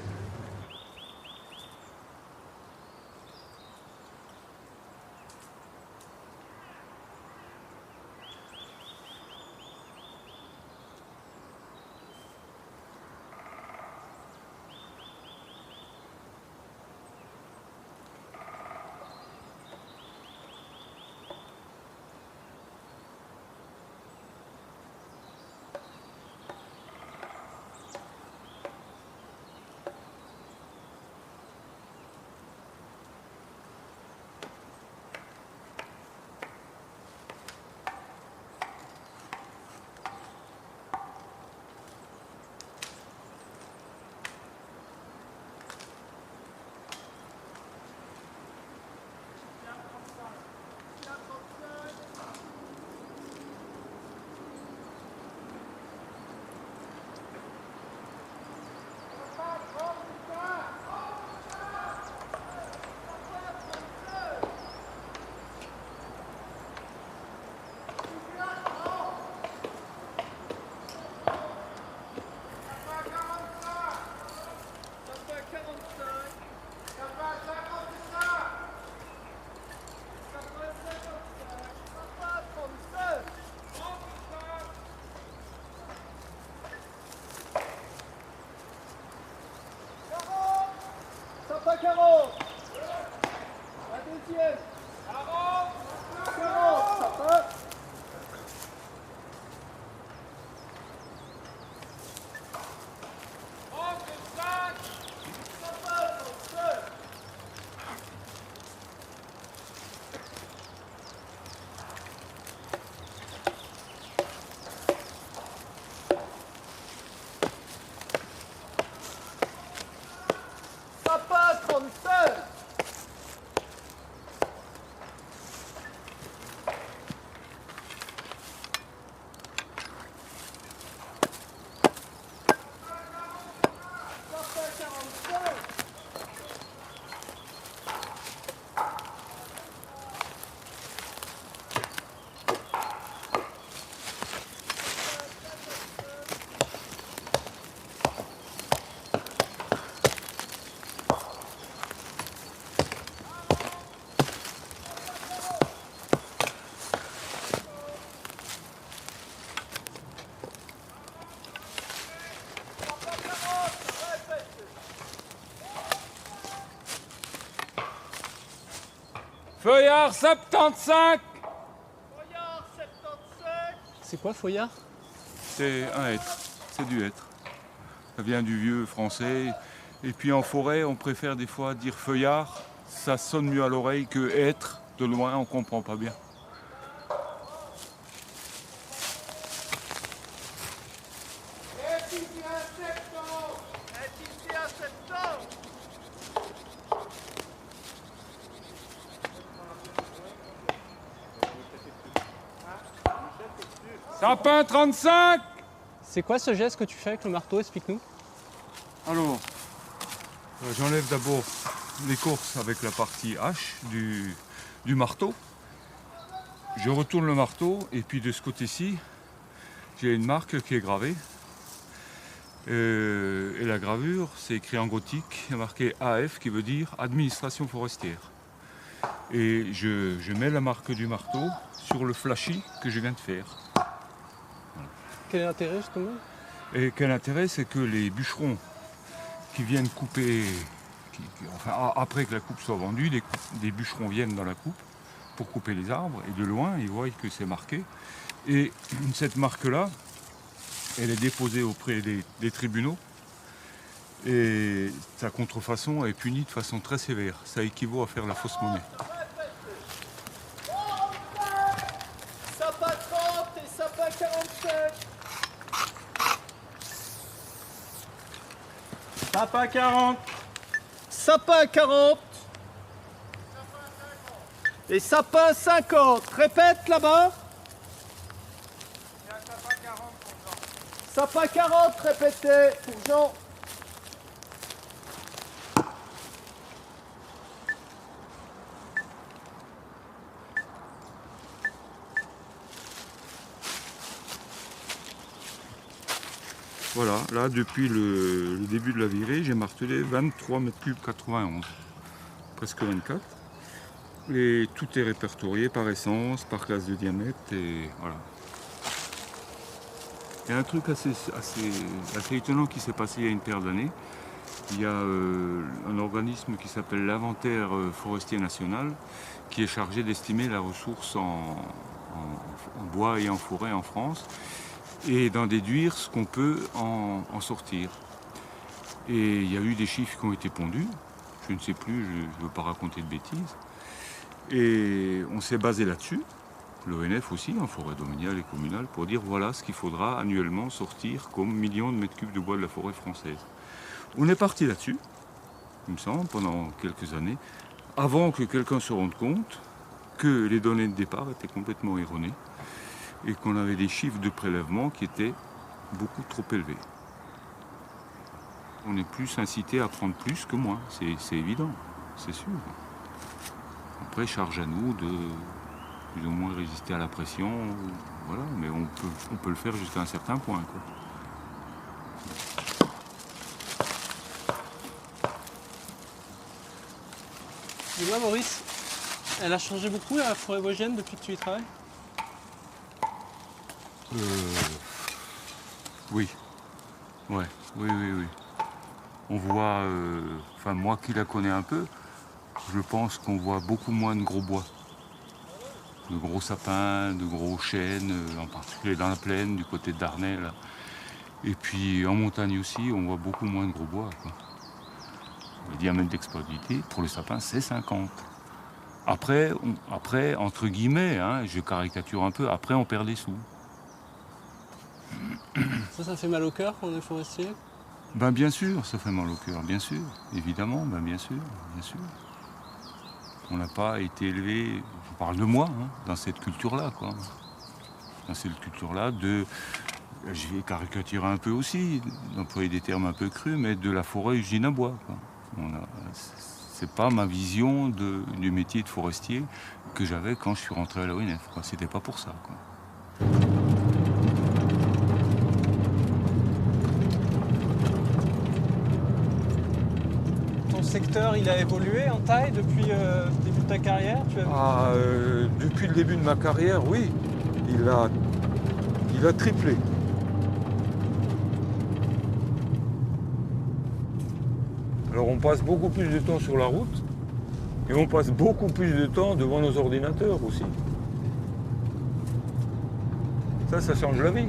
Feuillard 75. C'est quoi Feuillard? C'est un hêtre, c'est du hêtre. Ça vient du vieux français. Et puis en forêt, on préfère des fois dire feuillard. Ça sonne mieux à l'oreille que hêtre. De loin, on comprend pas bien. Sapin 35. C'est quoi ce geste que tu fais avec le marteau? Explique-nous. Alors, j'enlève d'abord l'écorce avec la partie hache du marteau. Je retourne le marteau et puis de ce côté-ci, j'ai une marque qui est gravée. Et la gravure, c'est écrit en gothique, il y a marqué AF qui veut dire Administration forestière. Et je mets la marque du marteau sur le flashis que je viens de faire. Voilà. Quel est l'intérêt justement? Et quel intérêt, c'est que les bûcherons qui viennent couper, enfin, après que la coupe soit vendue, des bûcherons viennent dans la coupe pour couper les arbres et de loin ils voient que c'est marqué. Et cette marque-là, elle est déposée auprès des tribunaux et sa contrefaçon est punie de façon très sévère. Ça équivaut à faire la fausse monnaie. Sapin 30 et sapin 47. Sapin 40. Sapin 40. Et sapin 50. Répète là-bas. Sapin 40, répétez, pour Jean. Voilà, là depuis le début de la virée, j'ai martelé 23 mètres cubes 91, presque 24. Et tout est répertorié par essence, par classe de diamètre et voilà. Il y a un truc assez étonnant qui s'est passé il y a une paire d'années. Il y a un organisme qui s'appelle l'Inventaire forestier national qui est chargé d'estimer la ressource en bois et en forêt en France et d'en déduire ce qu'on peut en sortir. Et il y a eu des chiffres qui ont été pondus, je ne sais plus, je ne veux pas raconter de bêtises. Et on s'est basé là-dessus. L'ONF aussi, en forêt domaniale et communale, pour dire voilà ce qu'il faudra annuellement sortir comme millions de mètres cubes de bois de la forêt française. On est parti là-dessus, il me semble, pendant quelques années, avant que quelqu'un se rende compte que les données de départ étaient complètement erronées et qu'on avait des chiffres de prélèvement qui étaient beaucoup trop élevés. On est plus incité à prendre plus que moins, c'est évident, c'est sûr. Après, charge à nous de plus ou moins résister à la pression, voilà, mais on peut le faire jusqu'à un certain point, quoi. Dis-moi Maurice, elle a changé beaucoup la forêt vosgienne depuis que tu y travailles? Oui. Ouais, oui. On voit, enfin moi qui la connais un peu, je pense qu'on voit beaucoup moins de gros bois. De gros sapins, de gros chênes, en particulier dans la plaine, du côté de Darnay, là. Et puis en montagne aussi, on voit beaucoup moins de gros bois, quoi. Le diamètre d'exploitabilité pour le sapin, c'est 50. Après, entre guillemets, hein, je caricature un peu, après on perd des sous. Ça fait mal au cœur quand on est forestier? Ben bien sûr, ça fait mal au cœur, bien sûr, évidemment, ben bien sûr. On n'a pas été élevé, je parle de moi, hein, dans cette culture-là, quoi. Dans cette culture-là je vais caricaturer un peu aussi, d'employer des termes un peu crus, mais de la forêt usine à bois, quoi. C'est pas ma vision du métier de forestier que j'avais quand je suis rentré à l'ONF, quoi. C'était pas pour ça, quoi. Ton secteur, il a évolué en taille depuis le début de ta carrière? Depuis le début de ma carrière, oui. Il a triplé. Alors on passe beaucoup plus de temps sur la route Et on passe beaucoup plus de temps devant nos ordinateurs aussi. Ça change la vie.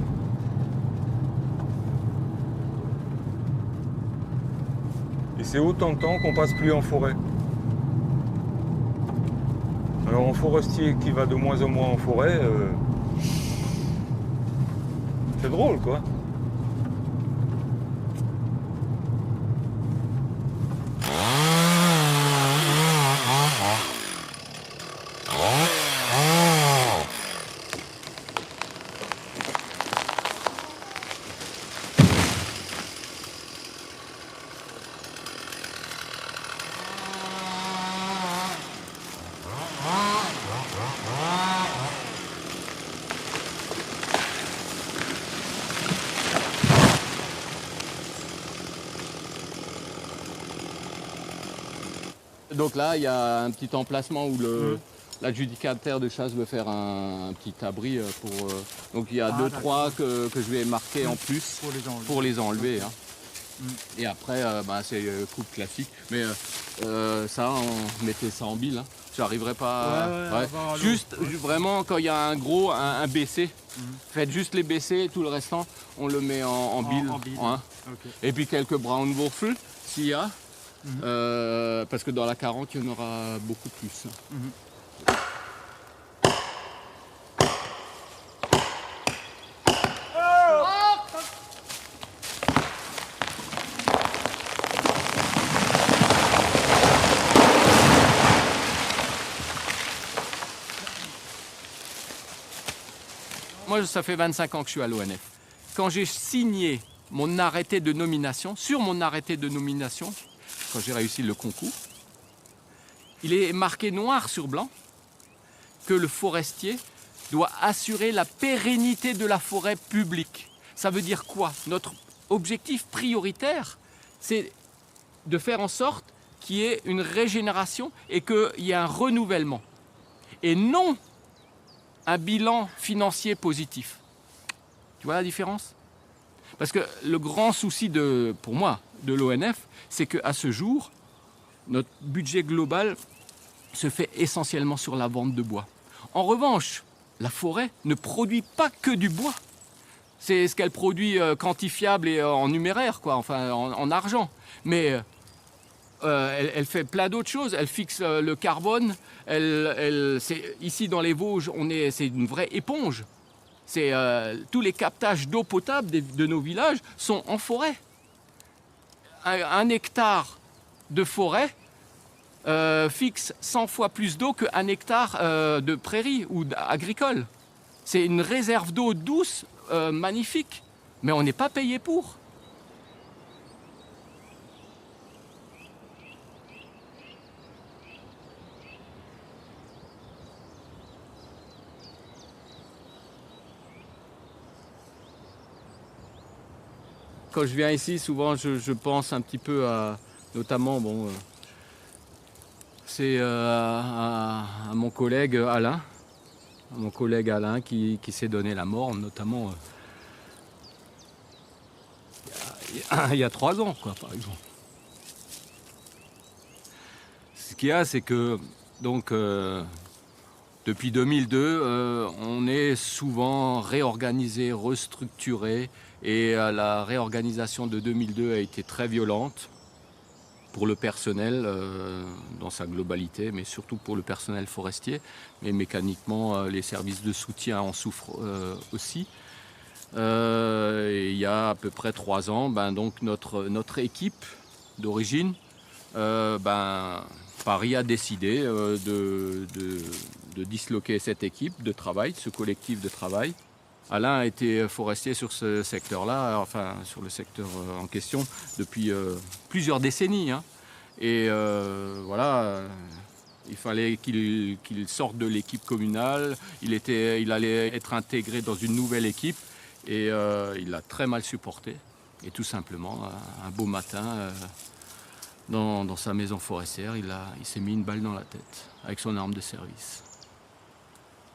Et c'est autant de temps qu'on passe plus en forêt. Alors un forestier qui va de moins en moins en forêt, c'est drôle quoi. Donc là, il y a un petit emplacement où l'adjudicataire de chasse veut faire un petit abri pour... donc il y a 2-3 que je vais marquer en plus pour les enlever. Hein. Et après, c'est coupe classique. Mais ça, on mettait ça en bile. Hein. J'arriverai pas... Juste, vraiment, quand il y a un BC, faites juste les BC, tout le restant, on le met en bile. Hein. Okay. Et puis quelques Braunwurfel, s'il y a. Parce que dans la 40, il y en aura beaucoup plus. Moi, ça fait 25 ans que je suis à l'ONF. Quand j'ai signé mon arrêté de nomination, quand j'ai réussi le concours, il est marqué noir sur blanc que le forestier doit assurer la pérennité de la forêt publique. Ça veut dire quoi? Notre objectif prioritaire, c'est de faire en sorte qu'il y ait une régénération et qu'il y ait un renouvellement. Et non un bilan financier positif. Tu vois la différence? Parce que le grand souci pour moi de l'ONF, c'est qu'à ce jour, notre budget global se fait essentiellement sur la vente de bois. En revanche, la forêt ne produit pas que du bois. C'est ce qu'elle produit quantifiable et en numéraire, quoi, enfin en argent. Mais elle fait plein d'autres choses. Elle fixe le carbone. Ici dans les Vosges, c'est une vraie éponge. Tous les captages d'eau potable de nos villages sont en forêt. Un hectare de forêt fixe 100 fois plus d'eau qu'un hectare de prairie ou agricole. C'est une réserve d'eau douce magnifique, mais on n'est pas payé pour. Quand je viens ici, souvent je pense un petit peu à, notamment, c'est à mon collègue Alain, qui s'est donné la mort, notamment il y a 3 ans, quoi, par exemple. Ce qu'il y a, c'est que donc depuis 2002, on est souvent réorganisé, restructuré. Et la réorganisation de 2002 a été très violente pour le personnel dans sa globalité, mais surtout pour le personnel forestier. Mais mécaniquement, les services de soutien en souffrent aussi. Et il y a à peu près 3 ans, donc notre équipe d'origine, Paris a décidé de disloquer cette équipe de travail, ce collectif de travail. Alain a été forestier sur ce secteur-là, enfin sur le secteur en question, depuis plusieurs décennies. Hein. Et voilà, il fallait qu'il sorte de l'équipe communale, il allait être intégré dans une nouvelle équipe et il l'a très mal supporté. Et tout simplement, un beau matin, dans sa maison forestière, il s'est mis une balle dans la tête avec son arme de service.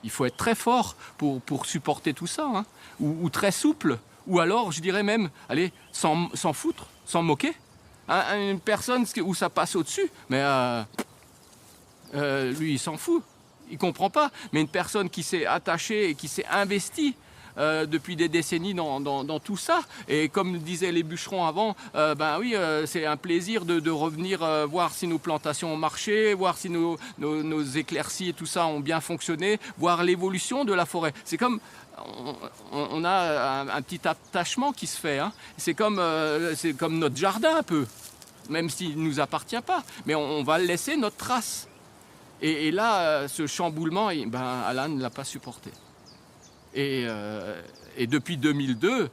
Il faut être très fort pour supporter tout ça, hein. Ou très souple, ou alors, je dirais même, allez, s'en foutre, s'en moquer. Une personne où ça passe au-dessus, mais lui, il s'en fout. Il ne comprend pas. Mais une personne qui s'est attachée et qui s'est investie depuis des décennies dans tout ça, et comme disaient les bûcherons avant, ben oui, c'est un plaisir de revenir voir si nos plantations ont marché, voir si nos éclaircies et tout ça ont bien fonctionné, voir l'évolution de la forêt. C'est comme... On a un petit attachement qui se fait. Hein. C'est comme notre jardin un peu, même s'il ne nous appartient pas. Mais on va laisser notre trace. Et là, ce chamboulement, Alain ne l'a pas supporté. Et depuis 2002,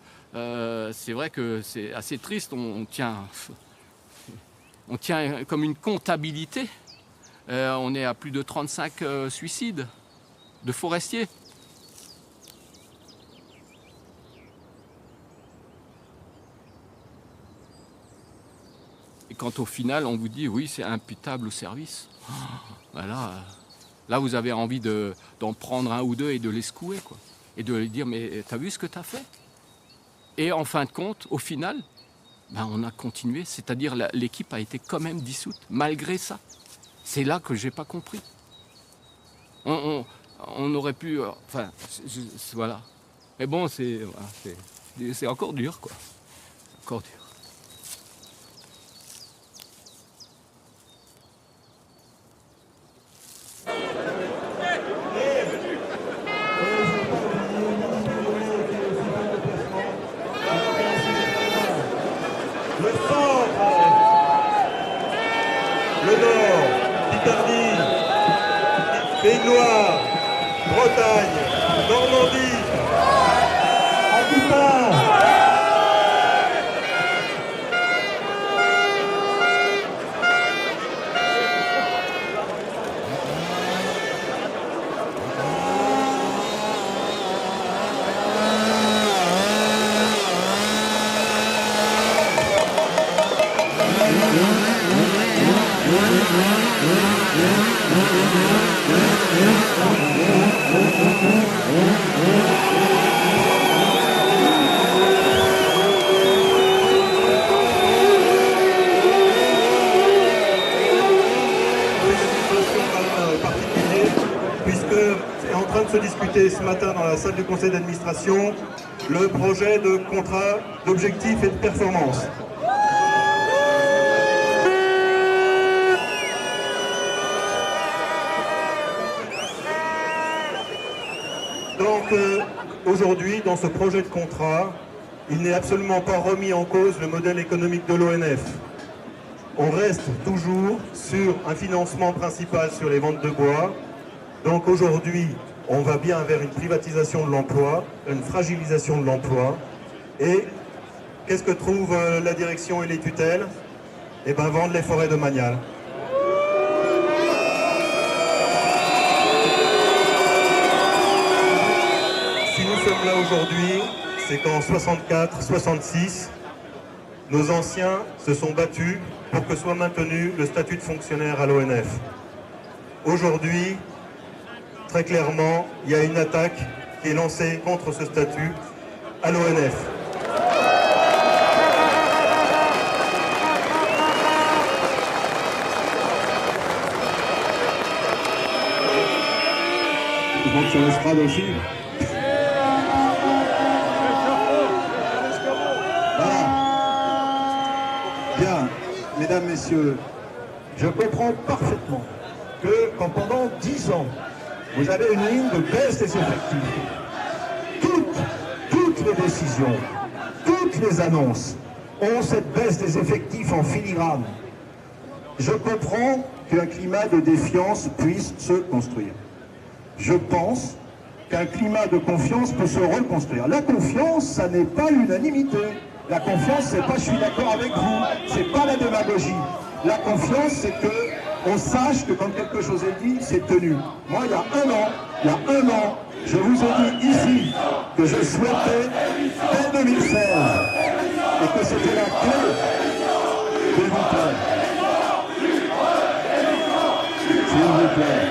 c'est vrai que c'est assez triste. On tient comme une comptabilité. On est à plus de 35 suicides de forestiers. Et quand au final, on vous dit, oui, c'est imputable au service, là, vous avez envie d'en prendre un ou deux et de les secouer, quoi. Et de lui dire, mais t'as vu ce que t'as fait? Et en fin de compte, au final, on a continué, c'est-à-dire l'équipe a été quand même dissoute, malgré ça. C'est là que j'ai pas compris. On aurait pu... voilà. Mais bon, c'est encore dur, quoi. Encore dur. Pays de Loire, Bretagne, Normandie, Aquitaine. Se discuter ce matin dans la salle du conseil d'administration le projet de contrat d'objectifs et de performance. Donc aujourd'hui, dans ce projet de contrat, il n'est absolument pas remis en cause le modèle économique de l'ONF. On reste toujours sur un financement principal sur les ventes de bois. Donc aujourd'hui, on va bien vers une privatisation de l'emploi, une fragilisation de l'emploi. Et qu'est-ce que trouvent la direction et les tutelles? Eh bien, vendre les forêts domaniales. Si nous sommes là aujourd'hui, c'est qu'en 64, 66, nos anciens se sont battus pour que soit maintenu le statut de fonctionnaire à l'ONF. Aujourd'hui, très clairement, il y a une attaque qui est lancée contre ce statut à l'ONF. Je crois que ça laissera aussi. Voilà. Bien, mesdames, messieurs, je comprends parfaitement que quand pendant 10 ans, vous avez une ligne de baisse des effectifs. Toutes les décisions, toutes les annonces ont cette baisse des effectifs en filigrane. Je comprends qu'un climat de défiance puisse se construire. Je pense qu'un climat de confiance peut se reconstruire. La confiance, ça n'est pas l'unanimité. La confiance, c'est pas je suis d'accord avec vous, c'est pas la démagogie. La confiance, c'est que on sache que quand quelque chose est dit, c'est tenu. Moi, il y a un an, je vous ai dit ici que je souhaitais, dès 2016, et que c'était la clé, s'il vous plaît. S'il vous plaît.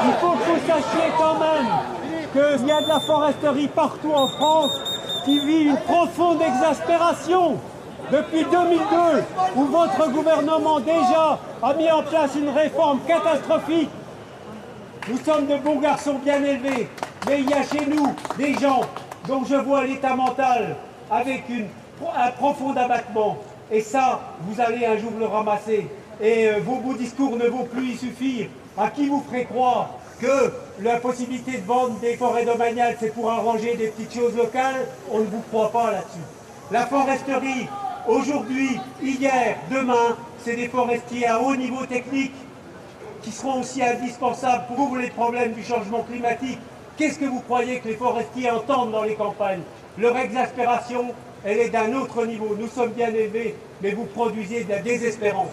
Il faut que vous sachiez quand même qu'il y a de la foresterie partout en France qui vit une profonde exaspération. Depuis 2002, où votre gouvernement déjà a mis en place une réforme catastrophique, nous sommes de bons garçons bien élevés, mais il y a chez nous des gens dont je vois l'état mental avec un profond abattement. Et ça, vous allez un jour le ramasser. Et vos beaux discours ne vont plus y suffire. À qui vous ferez croire que la possibilité de vendre des forêts domaniales, c'est pour arranger des petites choses locales? On ne vous croit pas là-dessus. La foresterie, aujourd'hui, hier, demain, c'est des forestiers à haut niveau technique qui seront aussi indispensables pour les problèmes du changement climatique. Qu'est-ce que vous croyez que les forestiers entendent dans les campagnes? Leur exaspération, elle est d'un autre niveau. Nous sommes bien élevés, mais vous produisez de la désespérance.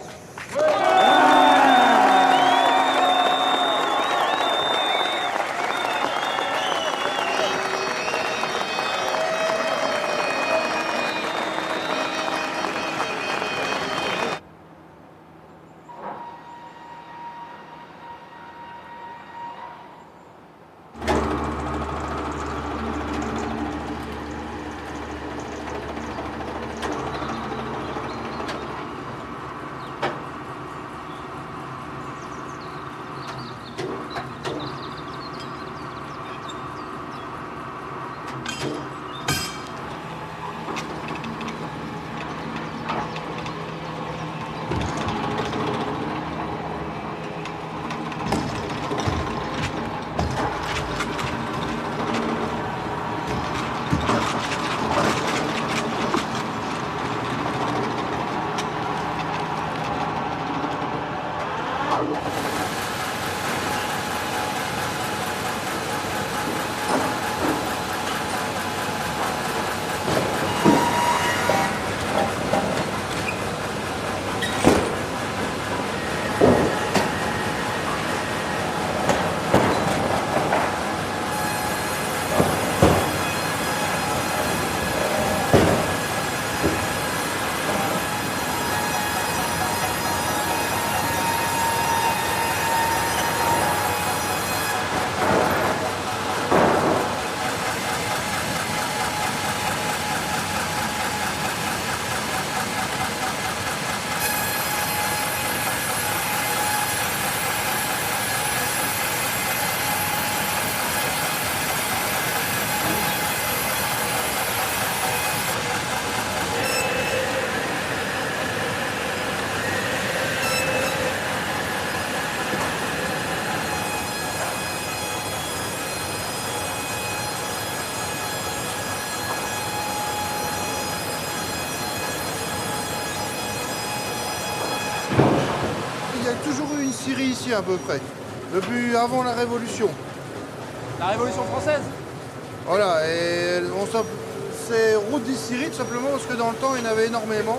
Syrie ici à peu près, depuis avant la Révolution. La Révolution française? Voilà, et c'est route des Syries tout simplement parce que dans le temps il y en avait énormément.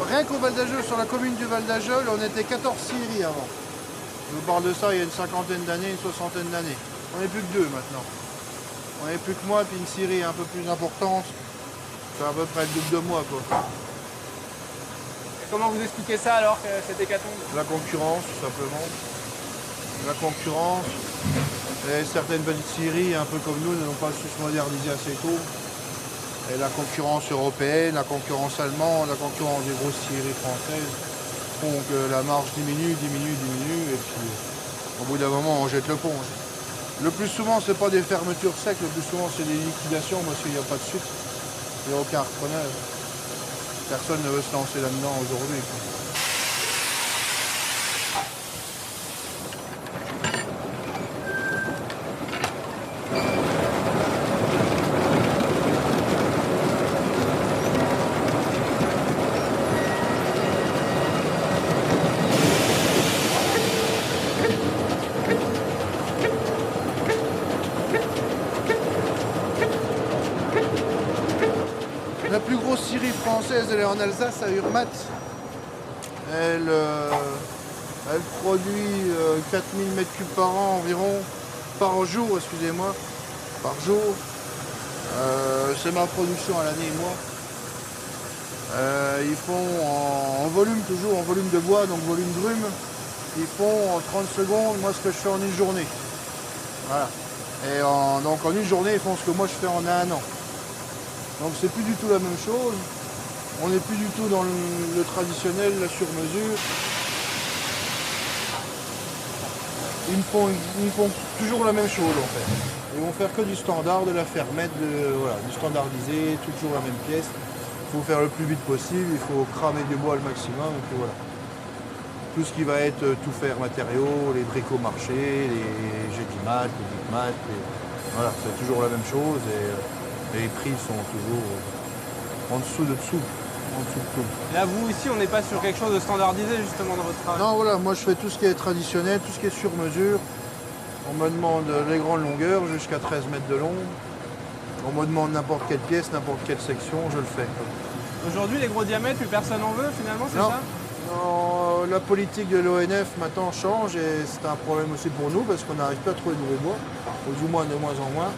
Rien qu'au Val d'Ajol, sur la commune du Val d'Ajol, on était 14 Syries avant. Je vous parle de ça il y a une cinquantaine d'années, une soixantaine d'années. On n'est plus que deux maintenant. On n'est plus que moi, puis une Syrie un peu plus importante. C'est à peu près le double de moi quoi. Comment vous expliquez ça alors que cette hécatombe? La concurrence, tout simplement. La concurrence. Et certaines petites scieries, un peu comme nous, n'ont pas su se moderniser assez tôt. Et la concurrence européenne, la concurrence allemande, la concurrence des grosses scieries françaises font que la marge diminue, et puis au bout d'un moment, on jette le pont. Le plus souvent, c'est pas des fermetures secs, le plus souvent, c'est des liquidations parce qu'il n'y a pas de suite. Il n'y a aucun repreneur. Personne ne veut se lancer là-dedans aujourd'hui. La plus grosse scierie française, elle est en Alsace, à Urmat. Elle produit 4000 m3 par an environ, par jour, excusez-moi, par jour. C'est ma production à l'année, moi. Ils font en volume, toujours en volume de bois, donc volume grume. Ils font en 30 secondes, moi, ce que je fais en une journée. Voilà. Et donc en une journée, ils font ce que moi je fais en un an. Donc c'est plus du tout la même chose. On n'est plus du tout dans le traditionnel, la sur-mesure. Ils me font toujours la même chose en fait. Ils vont faire que du standard, de la fermette, du standardisé, toujours la même pièce. Il faut faire le plus vite possible, il faut cramer du bois le maximum, et puis voilà. Tout ce qui va être tout faire matériaux, les bricomarchés, les Gédimat, les Dicmat, voilà, c'est toujours la même chose et les prix sont toujours en dessous de tout. Là, vous, ici, on n'est pas sur quelque chose de standardisé, justement, dans votre travail? Non, voilà, moi, je fais tout ce qui est traditionnel, tout ce qui est sur mesure. On me demande les grandes longueurs, jusqu'à 13 mètres de long. On me demande n'importe quelle pièce, n'importe quelle section, je le fais. Aujourd'hui, les gros diamètres, plus personne en veut, finalement, c'est ça? Non, la politique de l'ONF, maintenant, change, et c'est un problème aussi pour nous, parce qu'on n'arrive pas à trouver de nouveaux bois, ou du moins de moins en moins.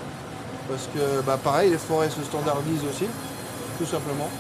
Parce que, pareil, les forêts se standardisent aussi, tout simplement.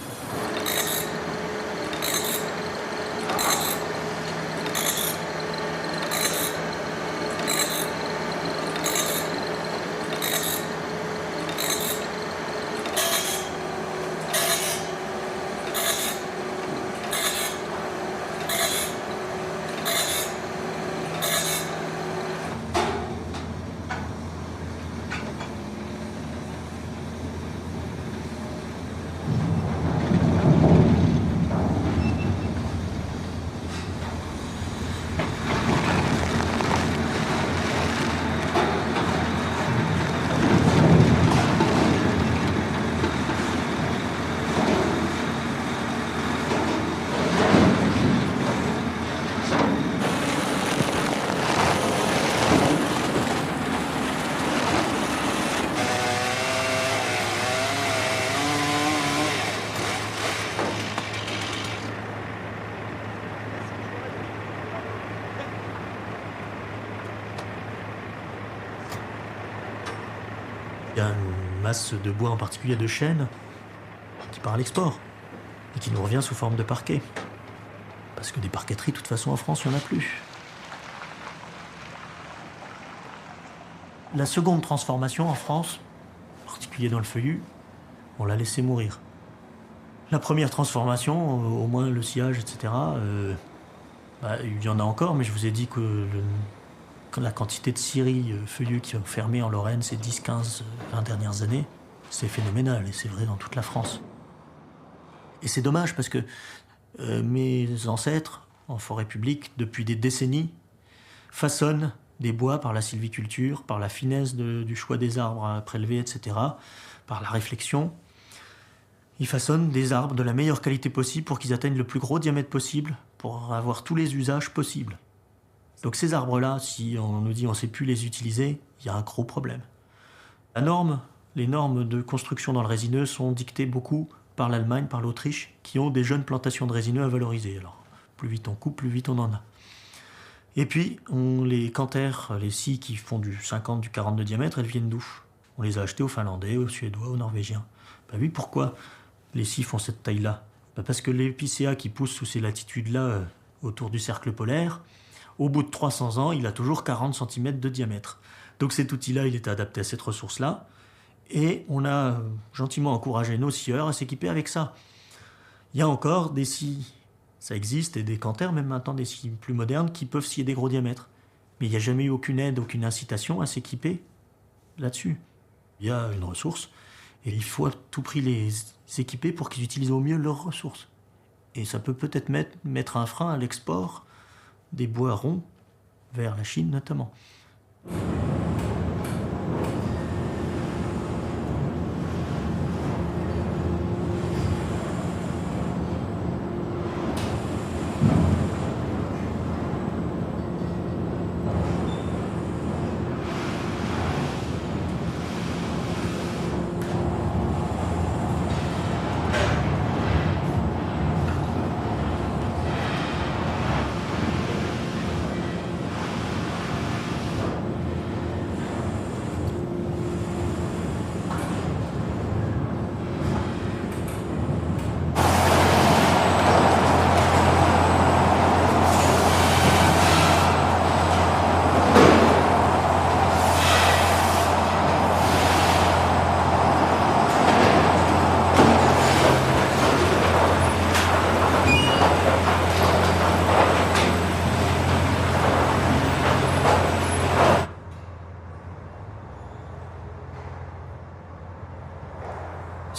Il y a une masse de bois, en particulier de chêne, qui part à l'export et qui nous revient sous forme de parquet. Parce que des parqueteries, de toute façon, en France, il n'y en a plus. La seconde transformation en France, en particulier dans le feuillu, on l'a laissé mourir. La première transformation, au moins le sciage, etc., il y en a encore, mais je vous ai dit que la quantité de scieries feuillues qui ont fermé en Lorraine ces 10, 15, 20 dernières années, c'est phénoménal, et c'est vrai dans toute la France. Et c'est dommage parce que mes ancêtres, en forêt publique, depuis des décennies, façonnent des bois par la sylviculture, par la finesse du choix des arbres à prélever, etc., par la réflexion. Ils façonnent des arbres de la meilleure qualité possible pour qu'ils atteignent le plus gros diamètre possible, pour avoir tous les usages possibles. Donc ces arbres-là, si on nous dit on ne sait plus les utiliser, il y a un gros problème. Les normes de construction dans le résineux sont dictées beaucoup par l'Allemagne, par l'Autriche, qui ont des jeunes plantations de résineux à valoriser. Alors, plus vite on coupe, plus vite on en a. Et puis, les cantères, les scies qui font du 50, du 40 de diamètre, elles viennent d'où? On les a achetées aux Finlandais, aux Suédois, aux Norvégiens. Ben oui, pourquoi les scies font cette taille-là? Ben parce que l'épicéa qui pousse sous ces latitudes-là, autour du cercle polaire, au bout de 300 ans, il a toujours 40 cm de diamètre. Donc cet outil-là, il est adapté à cette ressource-là. Et on a gentiment encouragé nos scieurs à s'équiper avec ça. Il y a encore des scies, ça existe, et des cantères, même maintenant des scies plus modernes, qui peuvent scier des gros diamètres. Mais il n'y a jamais eu aucune aide, aucune incitation à s'équiper là-dessus. Il y a une ressource, et il faut à tout prix les équiper pour qu'ils utilisent au mieux leurs ressources. Et ça peut peut-être mettre un frein à l'export des bois ronds vers la Chine notamment.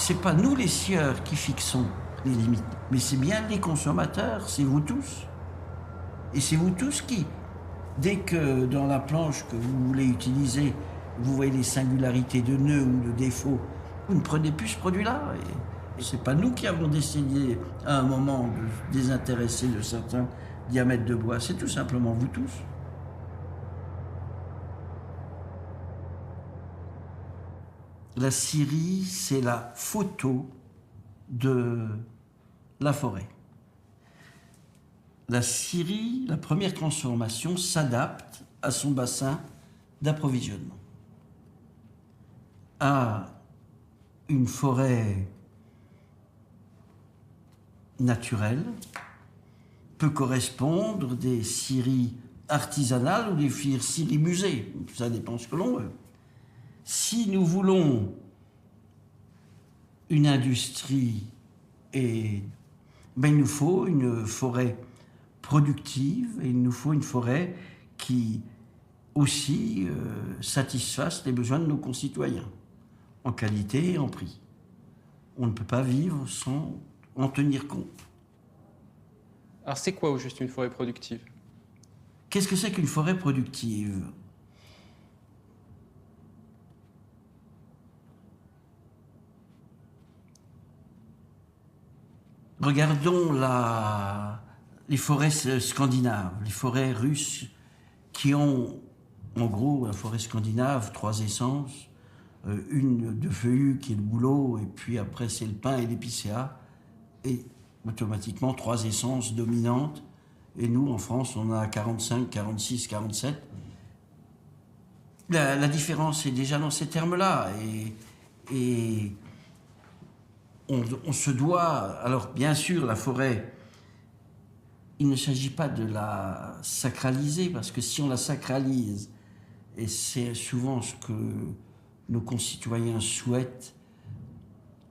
c'est pas nous les scieurs qui fixons les limites, mais c'est bien les consommateurs, c'est vous tous. Et c'est vous tous qui, dès que dans la planche que vous voulez utiliser, vous voyez des singularités de nœuds ou de défauts, vous ne prenez plus ce produit-là. Et c'est pas nous qui avons décidé à un moment de désintéresser de certains diamètres de bois, c'est tout simplement vous tous. La scierie, c'est la photo de la forêt. La scierie, la première transformation, s'adapte à son bassin d'approvisionnement. À une forêt naturelle peut correspondre des scieries artisanales ou des scieries musées. Ça dépend ce que l'on veut. Si nous voulons une industrie, il nous faut une forêt productive et il nous faut une forêt qui aussi satisfasse les besoins de nos concitoyens, en qualité et en prix. On ne peut pas vivre sans en tenir compte. Alors c'est quoi au juste une forêt productive? Qu'est-ce que c'est qu'une forêt productive? Regardons les forêts scandinaves, les forêts russes qui ont, en gros, la forêt scandinave, 3 essences, une de feuillus qui est le bouleau, et puis après c'est le pin et l'épicéa, et automatiquement 3 essences dominantes. Et nous, en France, on a 45, 46, 47. La différence est déjà dans ces termes-là, et on se doit, alors bien sûr la forêt, il ne s'agit pas de la sacraliser, parce que si on la sacralise, et c'est souvent ce que nos concitoyens souhaitent,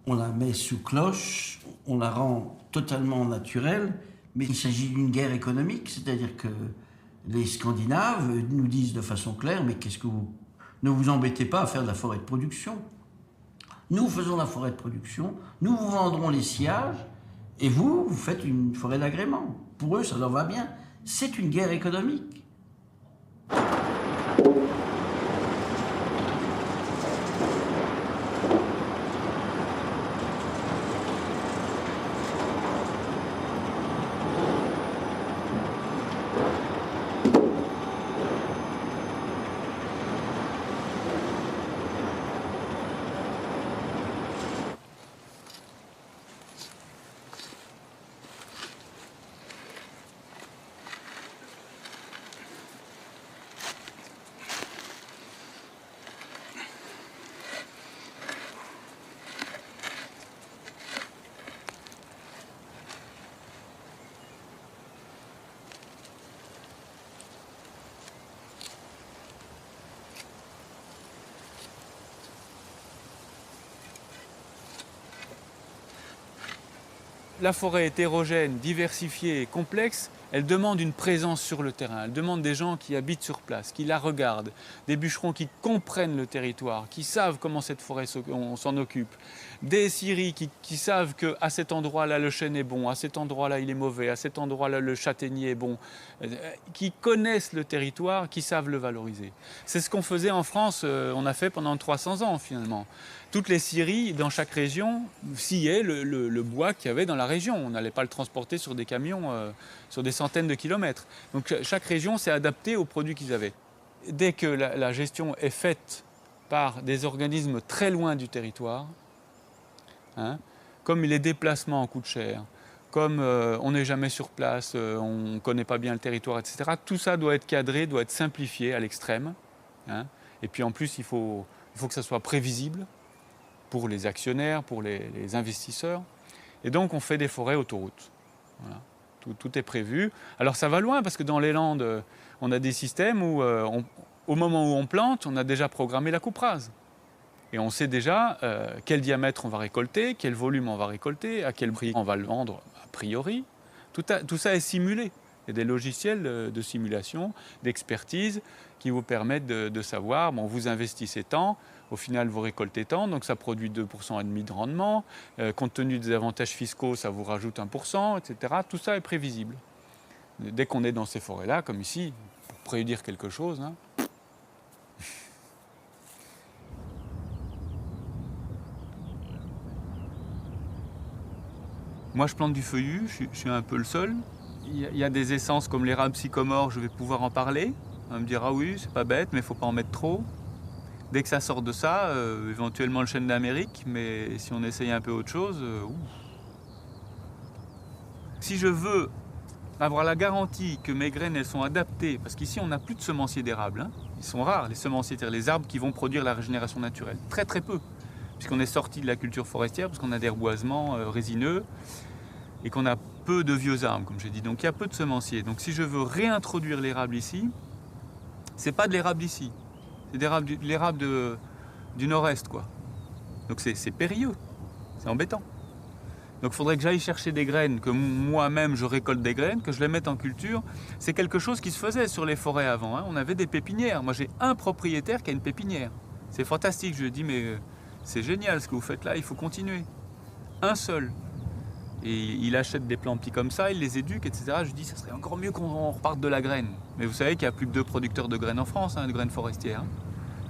on la met sous cloche, on la rend totalement naturelle, mais il s'agit d'une guerre économique, c'est-à-dire que les Scandinaves nous disent de façon claire, mais ne vous embêtez pas à faire de la forêt de production. Nous faisons la forêt de production, nous vous vendrons les sciages, et vous faites une forêt d'agrément. Pour eux, ça leur va bien. C'est une guerre économique. La forêt hétérogène, diversifiée et complexe, elle demande une présence sur le terrain, elle demande des gens qui habitent sur place, qui la regardent, des bûcherons qui comprennent le territoire, qui savent comment cette forêt on s'en occupe, des scieries qui savent qu'à cet endroit-là le chêne est bon, à cet endroit-là il est mauvais, à cet endroit-là le châtaignier est bon, qui connaissent le territoire, qui savent le valoriser. C'est ce qu'on faisait en France, on a fait pendant 300 ans finalement. Toutes les scieries dans chaque région sciaient le bois qu'il y avait dans la région. On n'allait pas le transporter sur des camions sur des centaines de kilomètres. Donc chaque région s'est adaptée aux produits qu'ils avaient. Dès que la gestion est faite par des organismes très loin du territoire, comme les déplacements coûtent cher, comme on n'est jamais sur place, on ne connaît pas bien le territoire, etc., tout ça doit être cadré, doit être simplifié à l'extrême. Et puis en plus, il faut que ça soit prévisible pour les actionnaires, pour les investisseurs. Et donc, on fait des forêts autoroutes. Voilà. Tout est prévu. Alors, ça va loin, parce que dans les Landes, on a des systèmes où, au moment où on plante, on a déjà programmé la coupe rase. Et on sait déjà quel diamètre on va récolter, quel volume on va récolter, à quel prix on va le vendre, a priori. Tout ça est simulé. Il y a des logiciels de simulation, d'expertise qui vous permettent de savoir, bon, vous investissez tant, au final vous récoltez tant, donc ça produit 2,5% de rendement. Compte tenu des avantages fiscaux, ça vous rajoute 1%, etc. Tout ça est prévisible. Dès qu'on est dans ces forêts-là, comme ici, pour prédire quelque chose, hein. Moi, je plante du feuillu, je suis un peu le seul. Il y a des essences comme l'érable sycomore, je vais pouvoir en parler. On va me dire, ah oui, c'est pas bête, mais il ne faut pas en mettre trop. Dès que ça sort de ça, éventuellement le chêne d'Amérique, mais si on essaye un peu autre chose, Si je veux avoir la garantie que mes graines elles sont adaptées, parce qu'ici on n'a plus de semenciers d'érable, hein. Ils sont rares les semenciers, c'est-à-dire les arbres qui vont produire la régénération naturelle, très très peu, puisqu'on est sorti de la culture forestière, parce qu'on a des reboisements résineux, et qu'on a peu de vieux arbres, comme j'ai dit, donc il y a peu de semenciers. Donc si je veux réintroduire l'érable ici, c'est pas de l'érable d'ici, c'est de l'érable du nord-est, quoi. Donc c'est périlleux, c'est embêtant. Donc il faudrait que j'aille chercher des graines, que moi-même je récolte des graines, que je les mette en culture. C'est quelque chose qui se faisait sur les forêts avant, hein. On avait des pépinières. Moi j'ai un propriétaire qui a une pépinière. C'est fantastique, je lui dis mais c'est génial ce que vous faites là, il faut continuer. Un seul. Et il achète des plants petits comme ça, il les éduque, etc. Je lui dis ça serait encore mieux qu'on reparte de la graine. Mais vous savez qu'il n'y a plus que 2 producteurs de graines en France, hein, de graines forestières. Hein.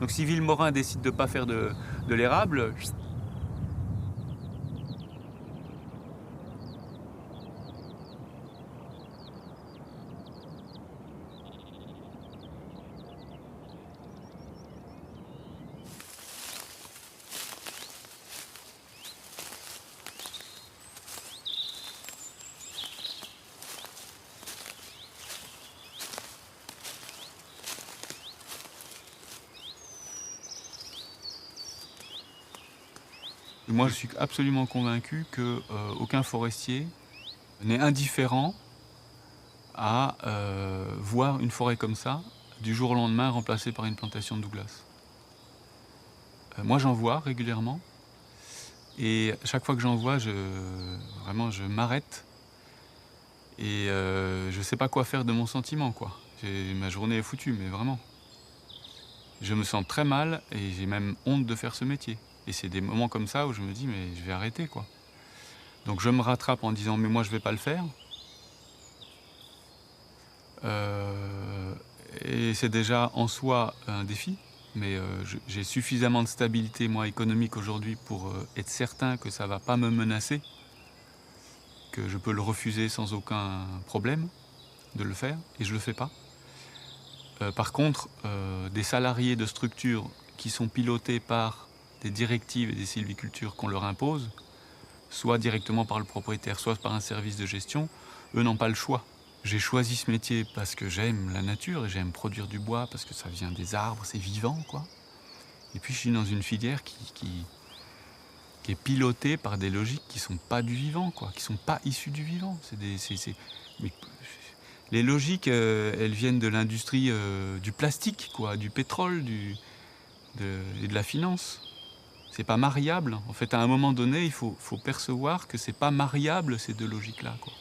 Donc si Villemorin décide de ne pas faire de l'érable, moi, je suis absolument convaincu qu'aucun forestier n'est indifférent à voir une forêt comme ça, du jour au lendemain, remplacée par une plantation de Douglas. Moi, j'en vois régulièrement. Et chaque fois que j'en vois, vraiment, je m'arrête. Et je ne sais pas quoi faire de mon sentiment, quoi. Ma journée est foutue, mais vraiment. Je me sens très mal et j'ai même honte de faire ce métier. Et c'est des moments comme ça où je me dis, mais je vais arrêter, quoi. Donc je me rattrape en disant, mais moi, je ne vais pas le faire. Et c'est déjà en soi un défi. Mais j'ai suffisamment de stabilité, moi, économique aujourd'hui pour être certain que ça ne va pas me menacer, que je peux le refuser sans aucun problème de le faire, et je ne le fais pas. Par contre, des salariés de structures qui sont pilotés par des directives et des sylvicultures qu'on leur impose, soit directement par le propriétaire, soit par un service de gestion, eux n'ont pas le choix. J'ai choisi ce métier parce que j'aime la nature et j'aime produire du bois, parce que ça vient des arbres, c'est vivant, quoi. Et puis je suis dans une filière qui est pilotée par des logiques qui ne sont pas du vivant, quoi, qui ne sont pas issues du vivant. Mais les logiques, elles viennent de l'industrie du plastique, quoi, du pétrole, et de la finance. C'est pas mariable. En fait, à un moment donné, il faut percevoir que c'est pas mariable ces 2 logiques-là, quoi.